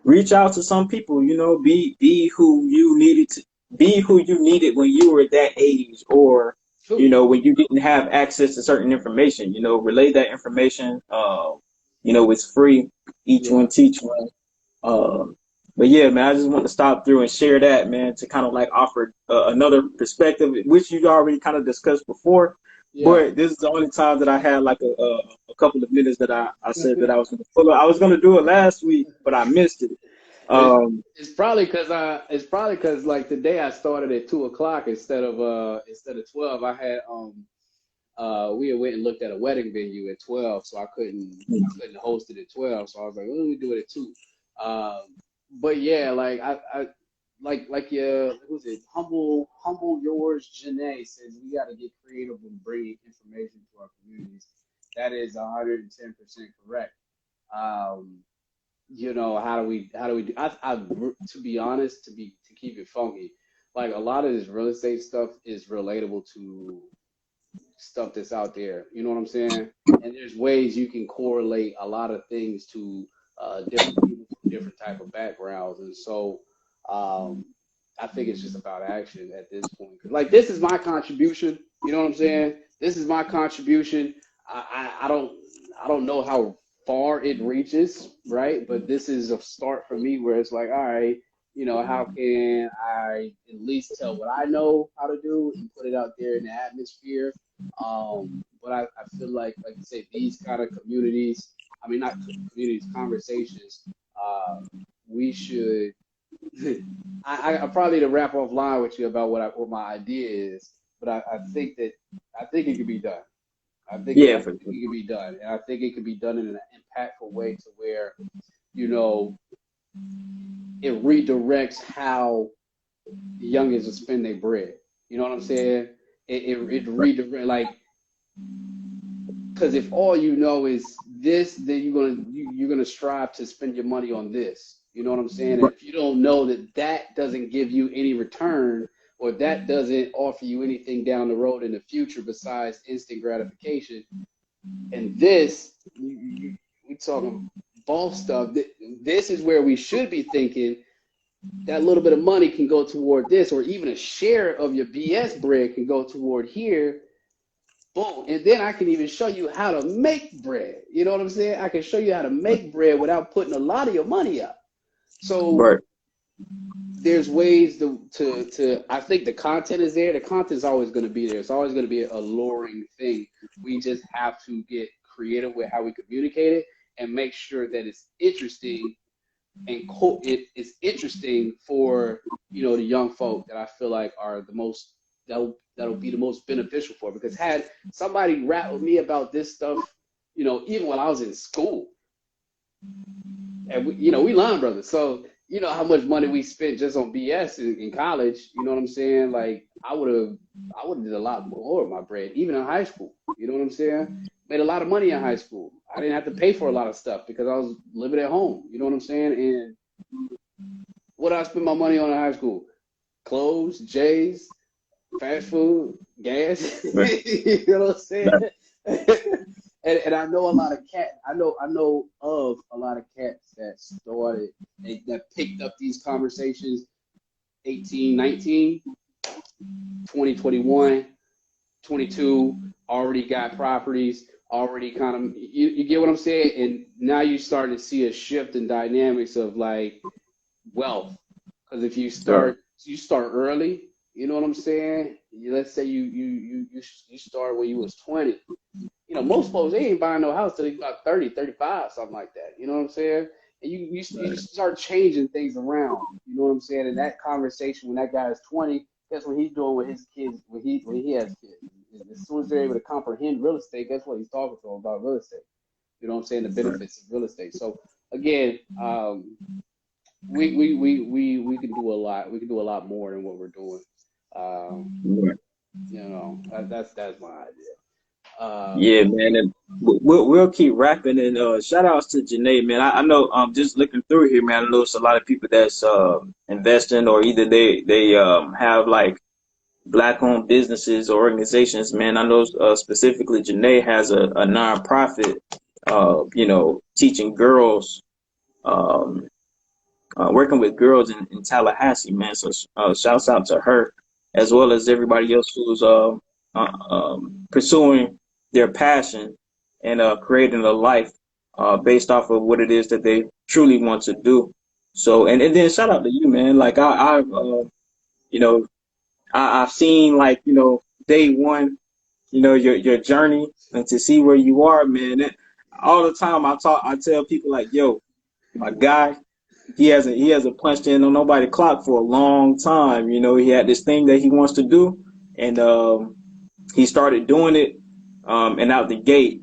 reach out to some people, be who you needed to be who you needed when you were at that age, or True. when you didn't have access to certain information, relay that information. It's free. Each Yeah. one teach one. But yeah, man, I just want to stop through and share that, man, to kind of like offer another perspective, which you already kind of discussed before. Yeah. But this is the only time that I had like a couple of minutes that I said that I was going to pull up. I was going to do it last week, but I missed it. It's, Um, it's probably because like today I started at 2 o'clock instead of 12. We had went and looked at a wedding venue at 12, so I couldn't host it at 12. So I was like, well, let me do it at 2. But yeah, like I like who's it? Humble yours, Janae says we got to get creative and bring information to our communities. That is 110% correct. Um, how do we do? To be honest, to keep it funky, like a lot of this real estate stuff is relatable to stuff that's out there. You know what I'm saying? And there's ways you can correlate a lot of things to different people from different type of backgrounds, and so um, I think it's just about action at this point. 'Cause, like this is my contribution. You know what I'm saying? This is my contribution. I don't know how far it reaches, right? But this is a start for me where it's like, all right, how can I at least tell what I know how to do and put it out there in the atmosphere? But I feel like you say, these kind of communities, I mean, not communities, conversations, we should. I probably to wrap offline with you about what my idea is, but I think it could be done. I yeah, think for it can be done, and I think it can be done in an impactful way to where you know it redirects how the youngins will spend their bread. You know what I'm saying? It redirect like because if all you know is this, then you're gonna strive to spend your money on this. You know what I'm saying? And if you don't know that that doesn't give you any return or that doesn't offer you anything down the road in the future besides instant gratification, and this we talking ball stuff. This is where we should be thinking that little bit of money can go toward this, or even a share of your BS bread can go toward here. Boom. And then I can even show you how to make bread. You know what I'm saying? I can show you how to make bread without putting a lot of your money up. So right, there's ways to I think the content is there. The content is always going to be there. It's always going to be a alluring thing. We just have to get creative with how we communicate it and make sure that it's interesting and it is interesting for the young folk that I feel like are the most that'll be the most beneficial for. Because had somebody rap with me about this stuff, even when I was in school, and we line brothers, so you know how much money we spent just on BS in college. You know what I'm saying? Like I would have did a lot more of my bread, even in high school. You know what I'm saying? Made a lot of money in high school. I didn't have to pay for a lot of stuff because I was living at home. You know what I'm saying? And what did I spend my money on in high school? Clothes, J's, fast food, gas. right, You know what I'm saying? right, And I know a lot of cats. I know of a lot of cats that started that picked up these conversations 18, 19, 20, 21, 22, already got properties, already kind of you get what I'm saying? And now you're starting to see a shift in dynamics of like wealth. Because if right, you start early, you know what I'm saying? Let's say you start when you was 20. Most folks they ain't buying no house till they about 30, 35, something like that. You know what I'm saying? And you right, start changing things around. You know what I'm saying? And that conversation when that guy is 20, guess what he's doing with his kids when he has kids. As soon as they're able to comprehend real estate, guess what he's talking to them about real estate. You know what I'm saying? The right, benefits of real estate. So again, we can do a lot. We can do a lot more than what we're doing. Um, right. You know, that's my idea. Yeah, man. And we'll keep rapping and shout outs to Janae, man. I know just looking through here, man, I noticed a lot of people that's investing or either they have like black owned businesses or organizations, man. I know specifically Janae has a nonprofit teaching girls um working with girls in Tallahassee, man. So shouts out to her as well as everybody else who's pursuing their passion and creating a life based off of what it is that they truly want to do. So and then shout out to you, man. Like I've you know I've seen like day one, your journey and to see where you are, man. All the time I tell people like, yo, my guy, he hasn't punched in on nobody clock for a long time. He had this thing that he wants to do, and he started doing it. And out the gate,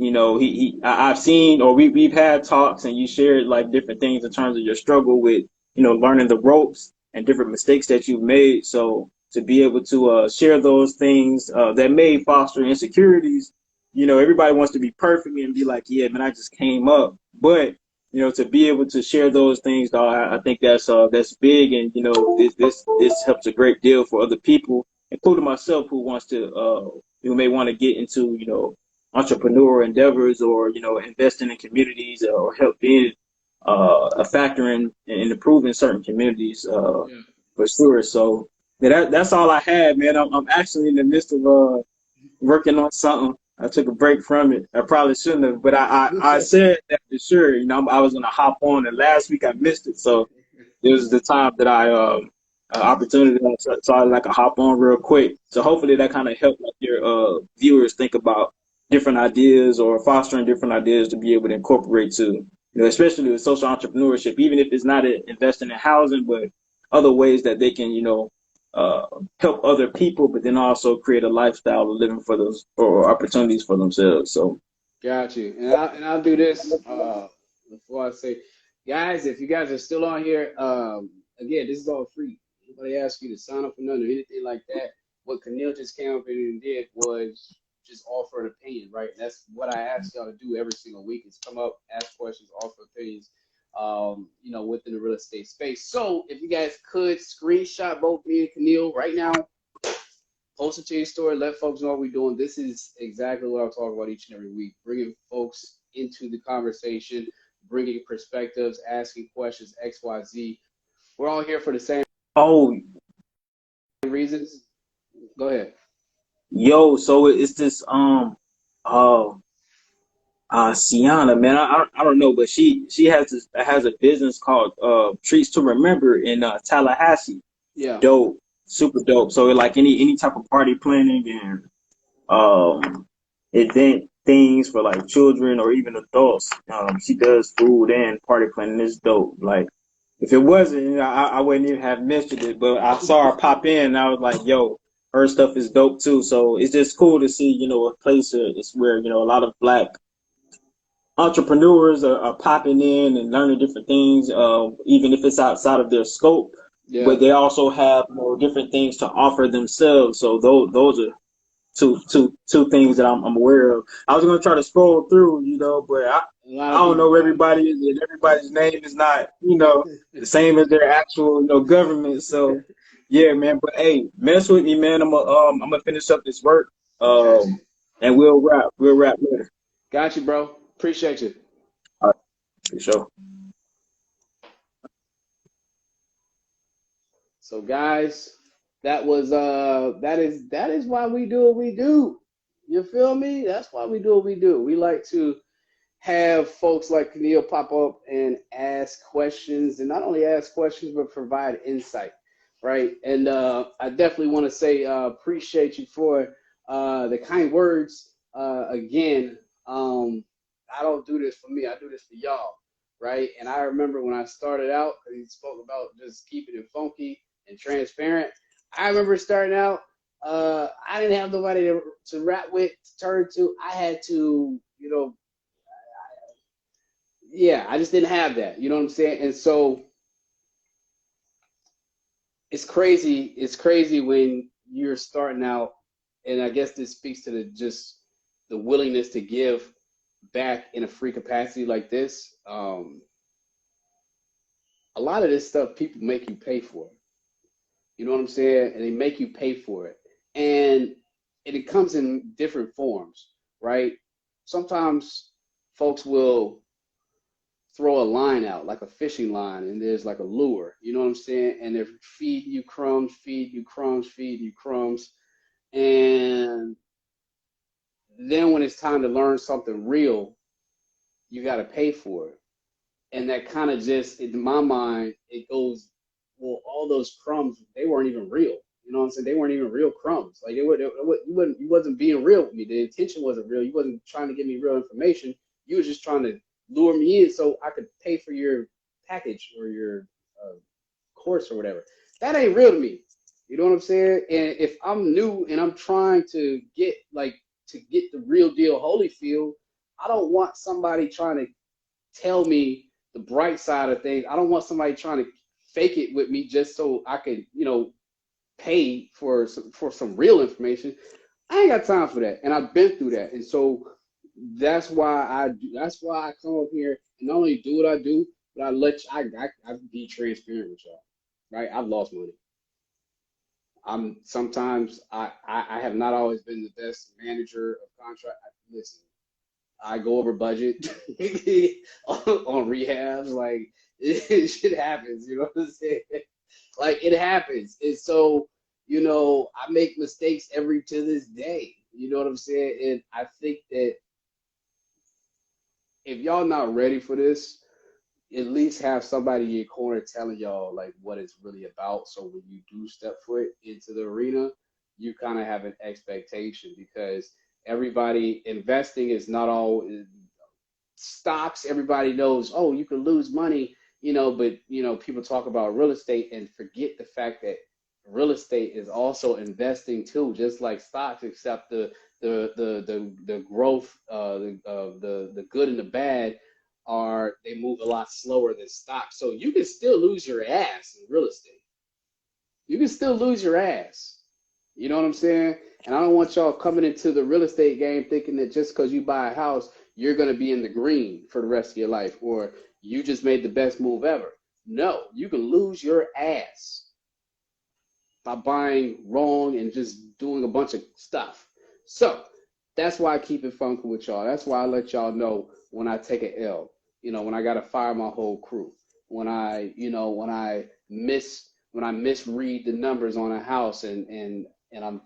I've seen, or we've had talks, and you shared like different things in terms of your struggle with, learning the ropes and different mistakes that you've made. So to be able to share those things that may foster insecurities, everybody wants to be perfect and be like, yeah, man, I just came up, but to be able to share those things, dog, I think that's big, and this helps a great deal for other people, including myself, who may want to get into entrepreneur endeavors or investing in communities or help being a factor in improving certain communities Yeah. for sure. So yeah, that's all I had, man. I'm actually in the midst of working on something. I took a break from it. I probably shouldn't have, but I said that for sure. I was gonna hop on, and last week I missed it, so it was the time that I opportunity. So I like a hop on real quick. So hopefully that kind of helped like your viewers think about different ideas or fostering different ideas to be able to incorporate to especially with social entrepreneurship, even if it's not investing in housing, but other ways that they can uh, help other people, but then also create a lifestyle of living for those or opportunities for themselves. So Got you. And I'll do this before I say, guys, if you guys are still on here, again, this is all free. Nobody asked you to sign up for nothing or anything like that. What Camille just came up and did was just offer an opinion, right? That's what I ask y'all to do every single week is come up, ask questions, offer opinions, within the real estate space. So if you guys could screenshot both me and Camille right now, post it to your story, let folks know what we're doing. This is exactly what I talk about each and every week, bringing folks into the conversation, bringing perspectives, asking questions, X, Y, Z. We're all here for the same oh reasons. Go ahead. so it's this oh Sienna, man, I don't know, but she has a business called Treats to Remember in Tallahassee. Yeah. Dope, super dope. So like any type of party planning and event things for like children or even adults. She does food and party planning. It's dope. Like if it wasn't, I wouldn't even have mentioned it. But I saw her pop in, and I was like, yo, her stuff is dope too. So it's just cool to see, a place it's where a lot of black entrepreneurs are popping in and learning different things, even if it's outside of their scope. Yeah. But they also have different things to offer themselves. So those are two things that I'm aware of. I was gonna try to scroll through, but A lot I of don't people know where pop everybody is, and everybody's name is not, the same as their actual, government. So yeah, man. But hey, mess with me, man. I'm gonna finish up this work, Got you. and we'll wrap later. Got you, bro. Appreciate you. All right, for sure. So guys, that is why we do what we do. You feel me? That's why we do what we do. We like to have folks like Camille pop up and ask questions, and not only ask questions but provide insight, right? And I definitely want to say appreciate you for the kind words. Again, I don't do this for me. I do this for y'all, right? And I remember when I started out, he spoke about just keeping it funky and transparent. I remember starting out. I didn't have nobody to rap with, to turn to. I had to, yeah, I just didn't have that. You know what I'm saying? And so it's crazy. It's crazy when you're starting out and I guess this speaks to the willingness to give back in a free capacity like this. A lot of this stuff people make you pay for. You know what I'm saying? And they make you pay for it. And it comes in different forms, right? Sometimes folks will throw a line out, like a fishing line, and there's like a lure. You know what I'm saying? And they're feeding you crumbs, feeding you crumbs, feeding you crumbs. And then when it's time to learn something real, you got to pay for it. And that kind of just, in my mind, it goes, well, all those crumbs, they weren't even real. You know what I'm saying? They weren't even real crumbs. Like you wasn't being real with me. The intention wasn't real. You wasn't trying to give me real information. You was just trying to lure me in so I could pay for your package or your course or whatever. That ain't real to me. You know what I'm saying? And if I'm new and I'm trying to get the real deal Holyfield, I don't want somebody trying to tell me the bright side of things. I don't want somebody trying to fake it with me just so I could, pay for some real information. I ain't got time for that, and I've been through that, and so that's why I come up here and not only do what I do, but I be transparent with y'all, right? I've lost money. I have not always been the best manager of contract. Listen, I go over budget on rehabs. Like shit happens, you know what I'm saying? Like it happens. And so, I make mistakes to this day. You know what I'm saying? And I think that if y'all not ready for this, at least have somebody in your corner telling y'all like what it's really about. So when you do step foot into the arena, you kind of have an expectation because everybody investing is not all stocks. Everybody knows, oh, you can lose money, but people talk about real estate and forget the fact that real estate is also investing too, just like stocks, except the growth, the good and the bad they move a lot slower than stocks. So you can still lose your ass in real estate. You can still lose your ass. You know what I'm saying? And I don't want y'all coming into the real estate game thinking that just because you buy a house, you're going to be in the green for the rest of your life, or you just made the best move ever. No, you can lose your ass by buying wrong and just doing a bunch of stuff. So that's why I keep it funky with y'all. That's why I let y'all know when I take an L. When I got to fire my whole crew. When I misread the numbers on a house and I'm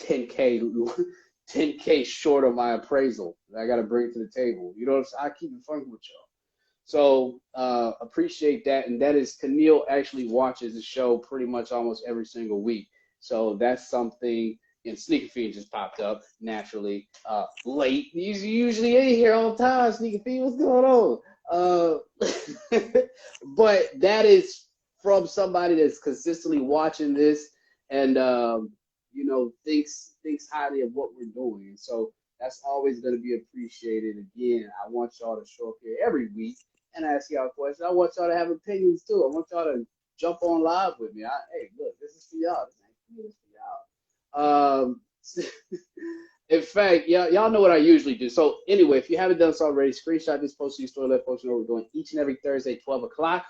10K short of my appraisal that I got to bring to the table. You know what I'm saying? I keep it funky with y'all. So appreciate that. And that is Keneal actually watches the show pretty much almost every single week. So that's something. And Sneaker Fiend just popped up naturally late. He's usually in here all the time. Sneaker Fiend, what's going on? But that is from somebody that's consistently watching this and thinks highly of what we're doing. And so that's always going to be appreciated. Again, I want y'all to show up here every week and ask y'all questions. I want y'all to have opinions too. I want y'all to jump on live with me. Hey, look, this is for y'all. This is for y'all. In fact, y'all know what I usually do. So anyway, if you haven't done so already, screenshot this post to your story, let folks know we're doing each and every Thursday, 12 o'clock.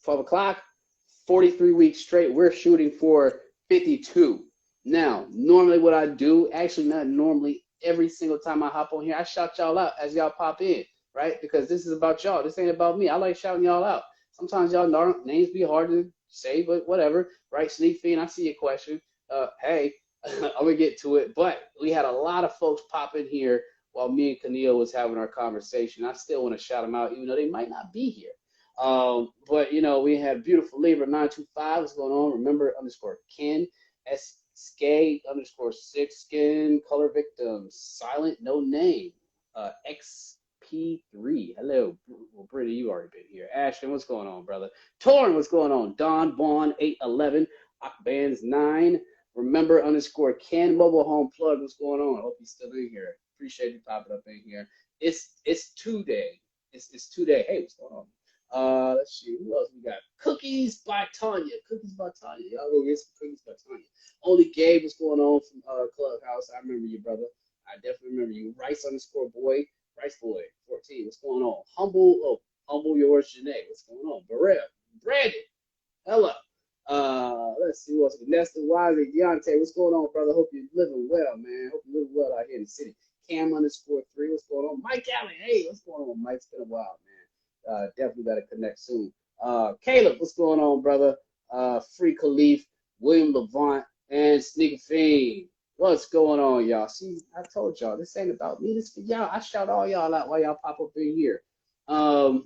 43 weeks straight. We're shooting for 52. Now, normally what I do, actually not normally, every single time I hop on here, I shout y'all out as y'all pop in, right? Because this is about y'all. This ain't about me. I like shouting y'all out. Sometimes y'all names be hard to say, but whatever, right? Sneak Fiend, I see your question. Hey, I'm gonna get to it, but we had a lot of folks pop in here while me and Keneal was having our conversation. I still want to shout them out, even though they might not be here. But we had beautiful Libra 925. What's going on? Remember _Ken SK _6 skin color victim silent no name XP3. Hello, well, Brittany, you already been here. Ashton, what's going on, brother? Torn, what's going on? Don Vaughn 811 Bands 9. Remember _Ken mobile home plug. What's going on? I hope he's still in here. Appreciate you popping up in here. It's 2 day. It's 2 day. Hey, what's going Let's see, who else we got? Cookies by Tanya. Cookies by Tanya. Y'all go get some cookies by Tanya. Only Gabe, what's going on from Clubhouse? I remember you, brother. I definitely remember you. Rice underscore boy. Rice boy 14. What's going on? Humble yours, Janae. What's going on? Barrel. Brandon. Hello. Let's see what's Nesta Wiley. Deontay, what's going on, brother? Hope you're living well, man. Hope you're living well out here in the city. Cam underscore 3. What's going on? Mike Allen. Hey, what's going on, Mike? It's been a while, man. Definitely got to connect soon. Caleb, what's going on, brother? Free Khalif, William Levant, and Sneaker Fiend. What's going on, y'all? See, I told y'all, this ain't about me. This for y'all. I shout all y'all out while y'all pop up in here. Oh,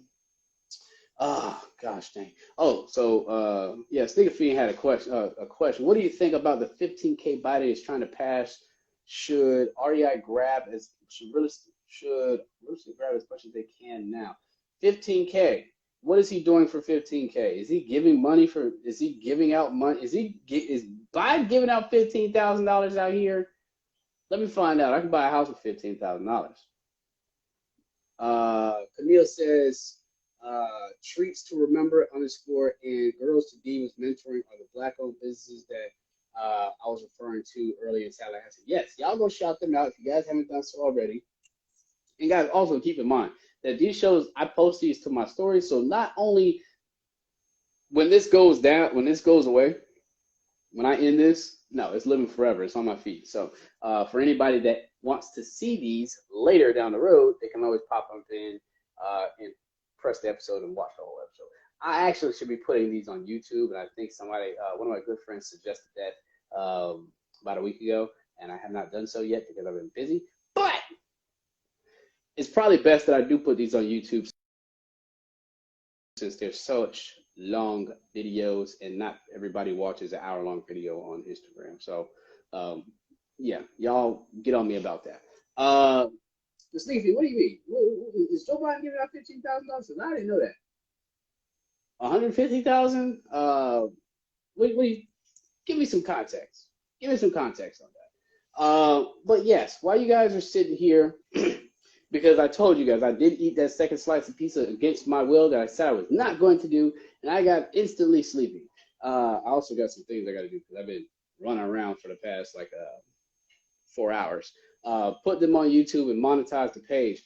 gosh dang. Oh, so, yeah, Sneaker Fiend had a question. What do you think about the 15K Biden is trying to pass? Should REI grab as grab as much as they can now? 15K. What is he doing for 15K? Is he giving money for? Is he giving out money? Is Biden giving out $15,000 out here? Let me find out. I can buy a house with $15,000. Camille says treats to remember underscore and girls to Divas mentoring are the black-owned businesses that I was referring to earlier in Tallahassee. Yes, y'all go shout them out if you guys haven't done so already. And guys, also keep in mind that these shows, I post these to my stories. So not only when this goes away, when I end this, no, it's living forever. It's on my feed. So for anybody that wants to see these later down the road, they can always pop up in and press the episode and watch the whole episode. I actually should be putting these on YouTube, and I think somebody, one of my good friends suggested that about a week ago, and I have not done so yet because I've been busy. But it's probably best that I do put these on YouTube since they're such long videos and not everybody watches an hour-long video on Instagram. So, yeah, y'all get on me about that. The Sneaky, what do you mean? Is Joe Biden giving out $15,000? I didn't know that. 150,000. Give me some context. Give me some context on that. But yes, while you guys are sitting here, because I told you guys I did eat that second slice of pizza against my will that I said I was not going to do, and I got instantly sleepy. I also got some things I got to do because I've been running around for the past 4 hours. Put them on YouTube and monetize the page.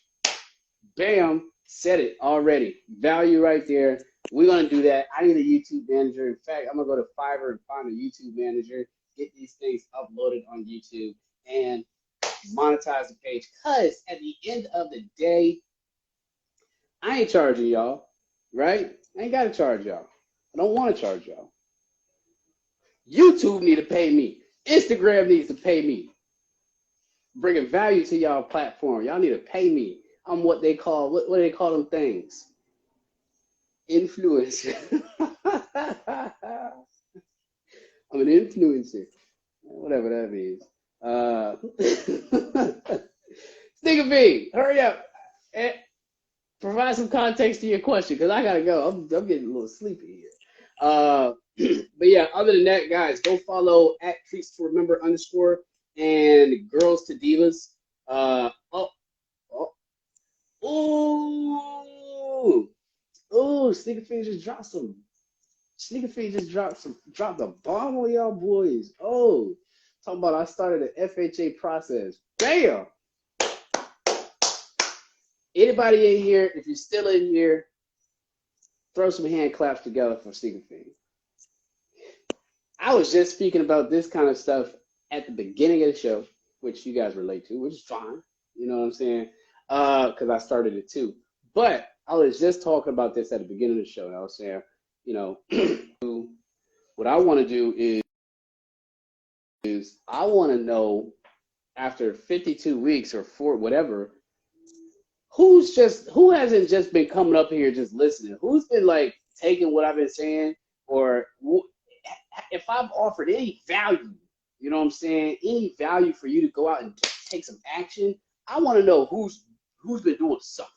Bam, said it already. Value right there. We're going to do that. I need a YouTube manager. In fact, I'm going to go to Fiverr and find a YouTube manager, get these things uploaded on YouTube, and monetize the page. Because at the end of the day, I ain't charging y'all, right? I ain't got to charge y'all. I don't want to charge y'all. YouTube need to pay me. Instagram needs to pay me. Bringing value to y'all platform. Y'all need to pay me. I'm what they call, what do they call them things? Influencer. I'm an influencer. Whatever that means. Sneaker B, hurry up. And provide some context to your question, because I gotta go. I'm getting a little sleepy here. But yeah, other than that, guys, go follow at Treats to Remember underscore and Girls to Divas. Sneaker Fiend just dropped some. Sneaker Fiend just dropped a bomb on y'all boys. Oh, talking about I started an FHA process. Bam! Anybody in here, if you're still in here, throw some hand claps together for Sneaker Fiend. I was just speaking about this kind of stuff at the beginning of the show, which you guys relate to, which is fine. You know what I'm saying? Because I started it too. But I was just talking about this at the beginning of the show. And I was saying, you know, what I want to do is I want to know after 52 weeks or whatever, who hasn't just been coming up here just listening? Who's been like taking what I've been saying, or if I've offered any value, you know what I'm saying? Any value for you to go out and take some action. I want to know who's been doing something.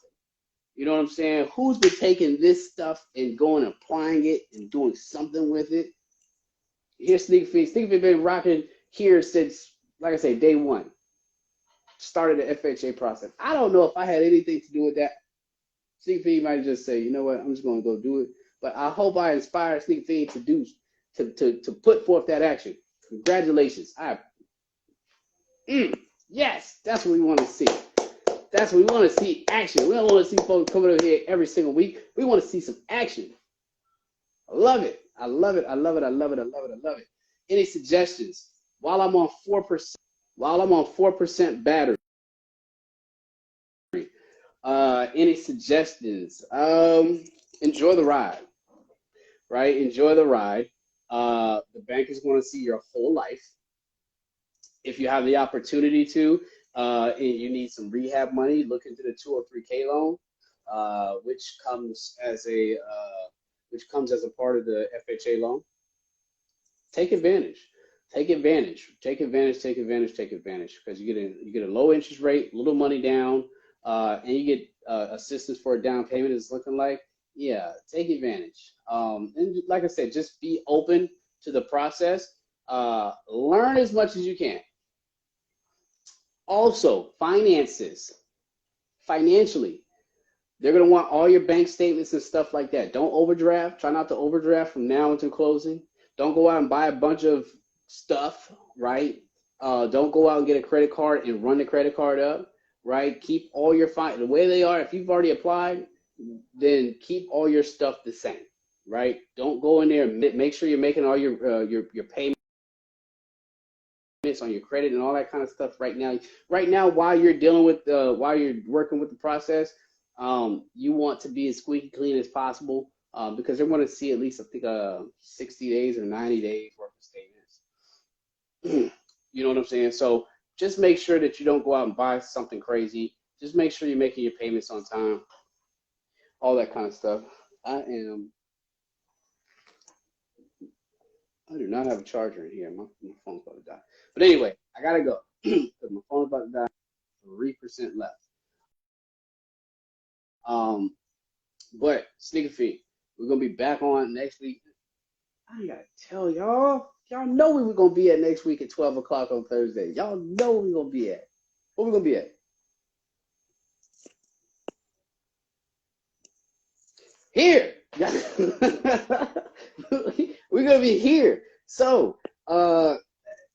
You know what I'm saying? Who's been taking this stuff and going and applying it and doing something with it? Here's Sneaker Fiend. Sneaker Fiend been rocking here since, like I say, day one. Started the FHA process. I don't know if I had anything to do with that. Sneaker Feed might just say, you know what, I'm just going to go do it. But I hope I inspire Sneaker Feed to put forth that action. Congratulations. Yes, that's what we want to see. That's what we want to see, action. We don't want to see folks coming over here every single week. We want to see some action. I love it. I love it. I love it. I love it. I love it. I love it. Any suggestions? While I'm on 4% battery, any suggestions? Enjoy the ride, right? Enjoy the ride. The bank is going to see your whole life. If you have the opportunity to, and you need some rehab money, look into the 203K loan, which comes as a part of the FHA loan. Take advantage. Take advantage. Take advantage. Take advantage. Take advantage. Because you get a low interest rate, little money down, and you get assistance for a down payment. It's looking like, yeah, take advantage. And like I said, just be open to the process. Learn as much as you can. Also, finances. Financially, they're going to want all your bank statements and stuff like that. Don't overdraft. Try not to overdraft from now until closing. Don't go out and buy a bunch of stuff, right? Don't go out and get a credit card and run the credit card up, right? Keep all your the way they are. If you've already applied, then keep all your stuff the same, right? Don't go in there and make sure you're making all your payments on your credit and all that kind of stuff right now. Right now, while you're dealing with while you're working with the process, you want to be as squeaky clean as possible, because they're going to see at least, I think, 60 days or 90 days worth of statements. You know what I'm saying? So just make sure that you don't go out and buy something crazy. Just make sure you're making your payments on time, all that kind of stuff. I do not have a charger in here. My phone's about to die. But anyway, I gotta go because my phone's about to die. 3% left. But Sneaker Feed, we're gonna be back on next week. I gotta tell y'all. Y'all know where we're gonna be at next week at 12 o'clock on Thursday. Y'all know where we're gonna be at. Where we gonna be at? Here. We're gonna be here. So,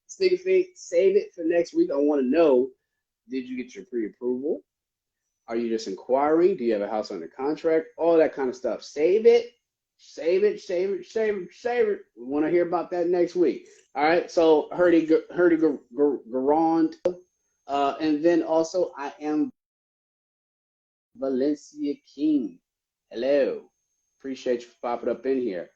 Sneaker Feed, save it for next week. I want to know: did you get your pre-approval? Are you just inquiring? Do you have a house under contract? All that kind of stuff. Save it. Save it. Save it. Save it. Save it. We want to hear about that next week. All right. So, Hurdy Garand. And then also, I am Valencia King. Hello. Appreciate you popping up in here.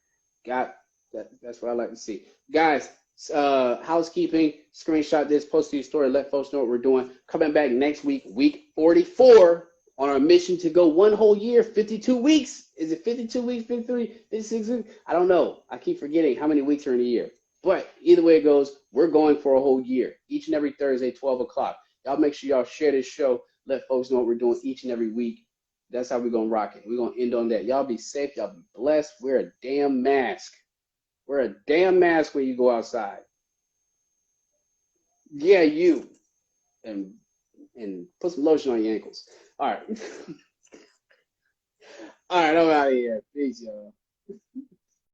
That's what I like to see. Guys, housekeeping, screenshot this, post to your story, let folks know what we're doing. Coming back next week, week 44, on our mission to go one whole year, 52 weeks. Is it 52 weeks, 53, 56 weeks? I don't know. I keep forgetting how many weeks are in a year. But either way it goes, we're going for a whole year. Each and every Thursday, 12 o'clock. Y'all make sure y'all share this show. Let folks know what we're doing each and every week. That's how we're going to rock it. We're going to end on that. Y'all be safe. Y'all be blessed. Wear a damn mask. Wear a damn mask when you go outside. Yeah, you. And put some lotion on your ankles. All right. All right, I'm out of here. Peace, y'all.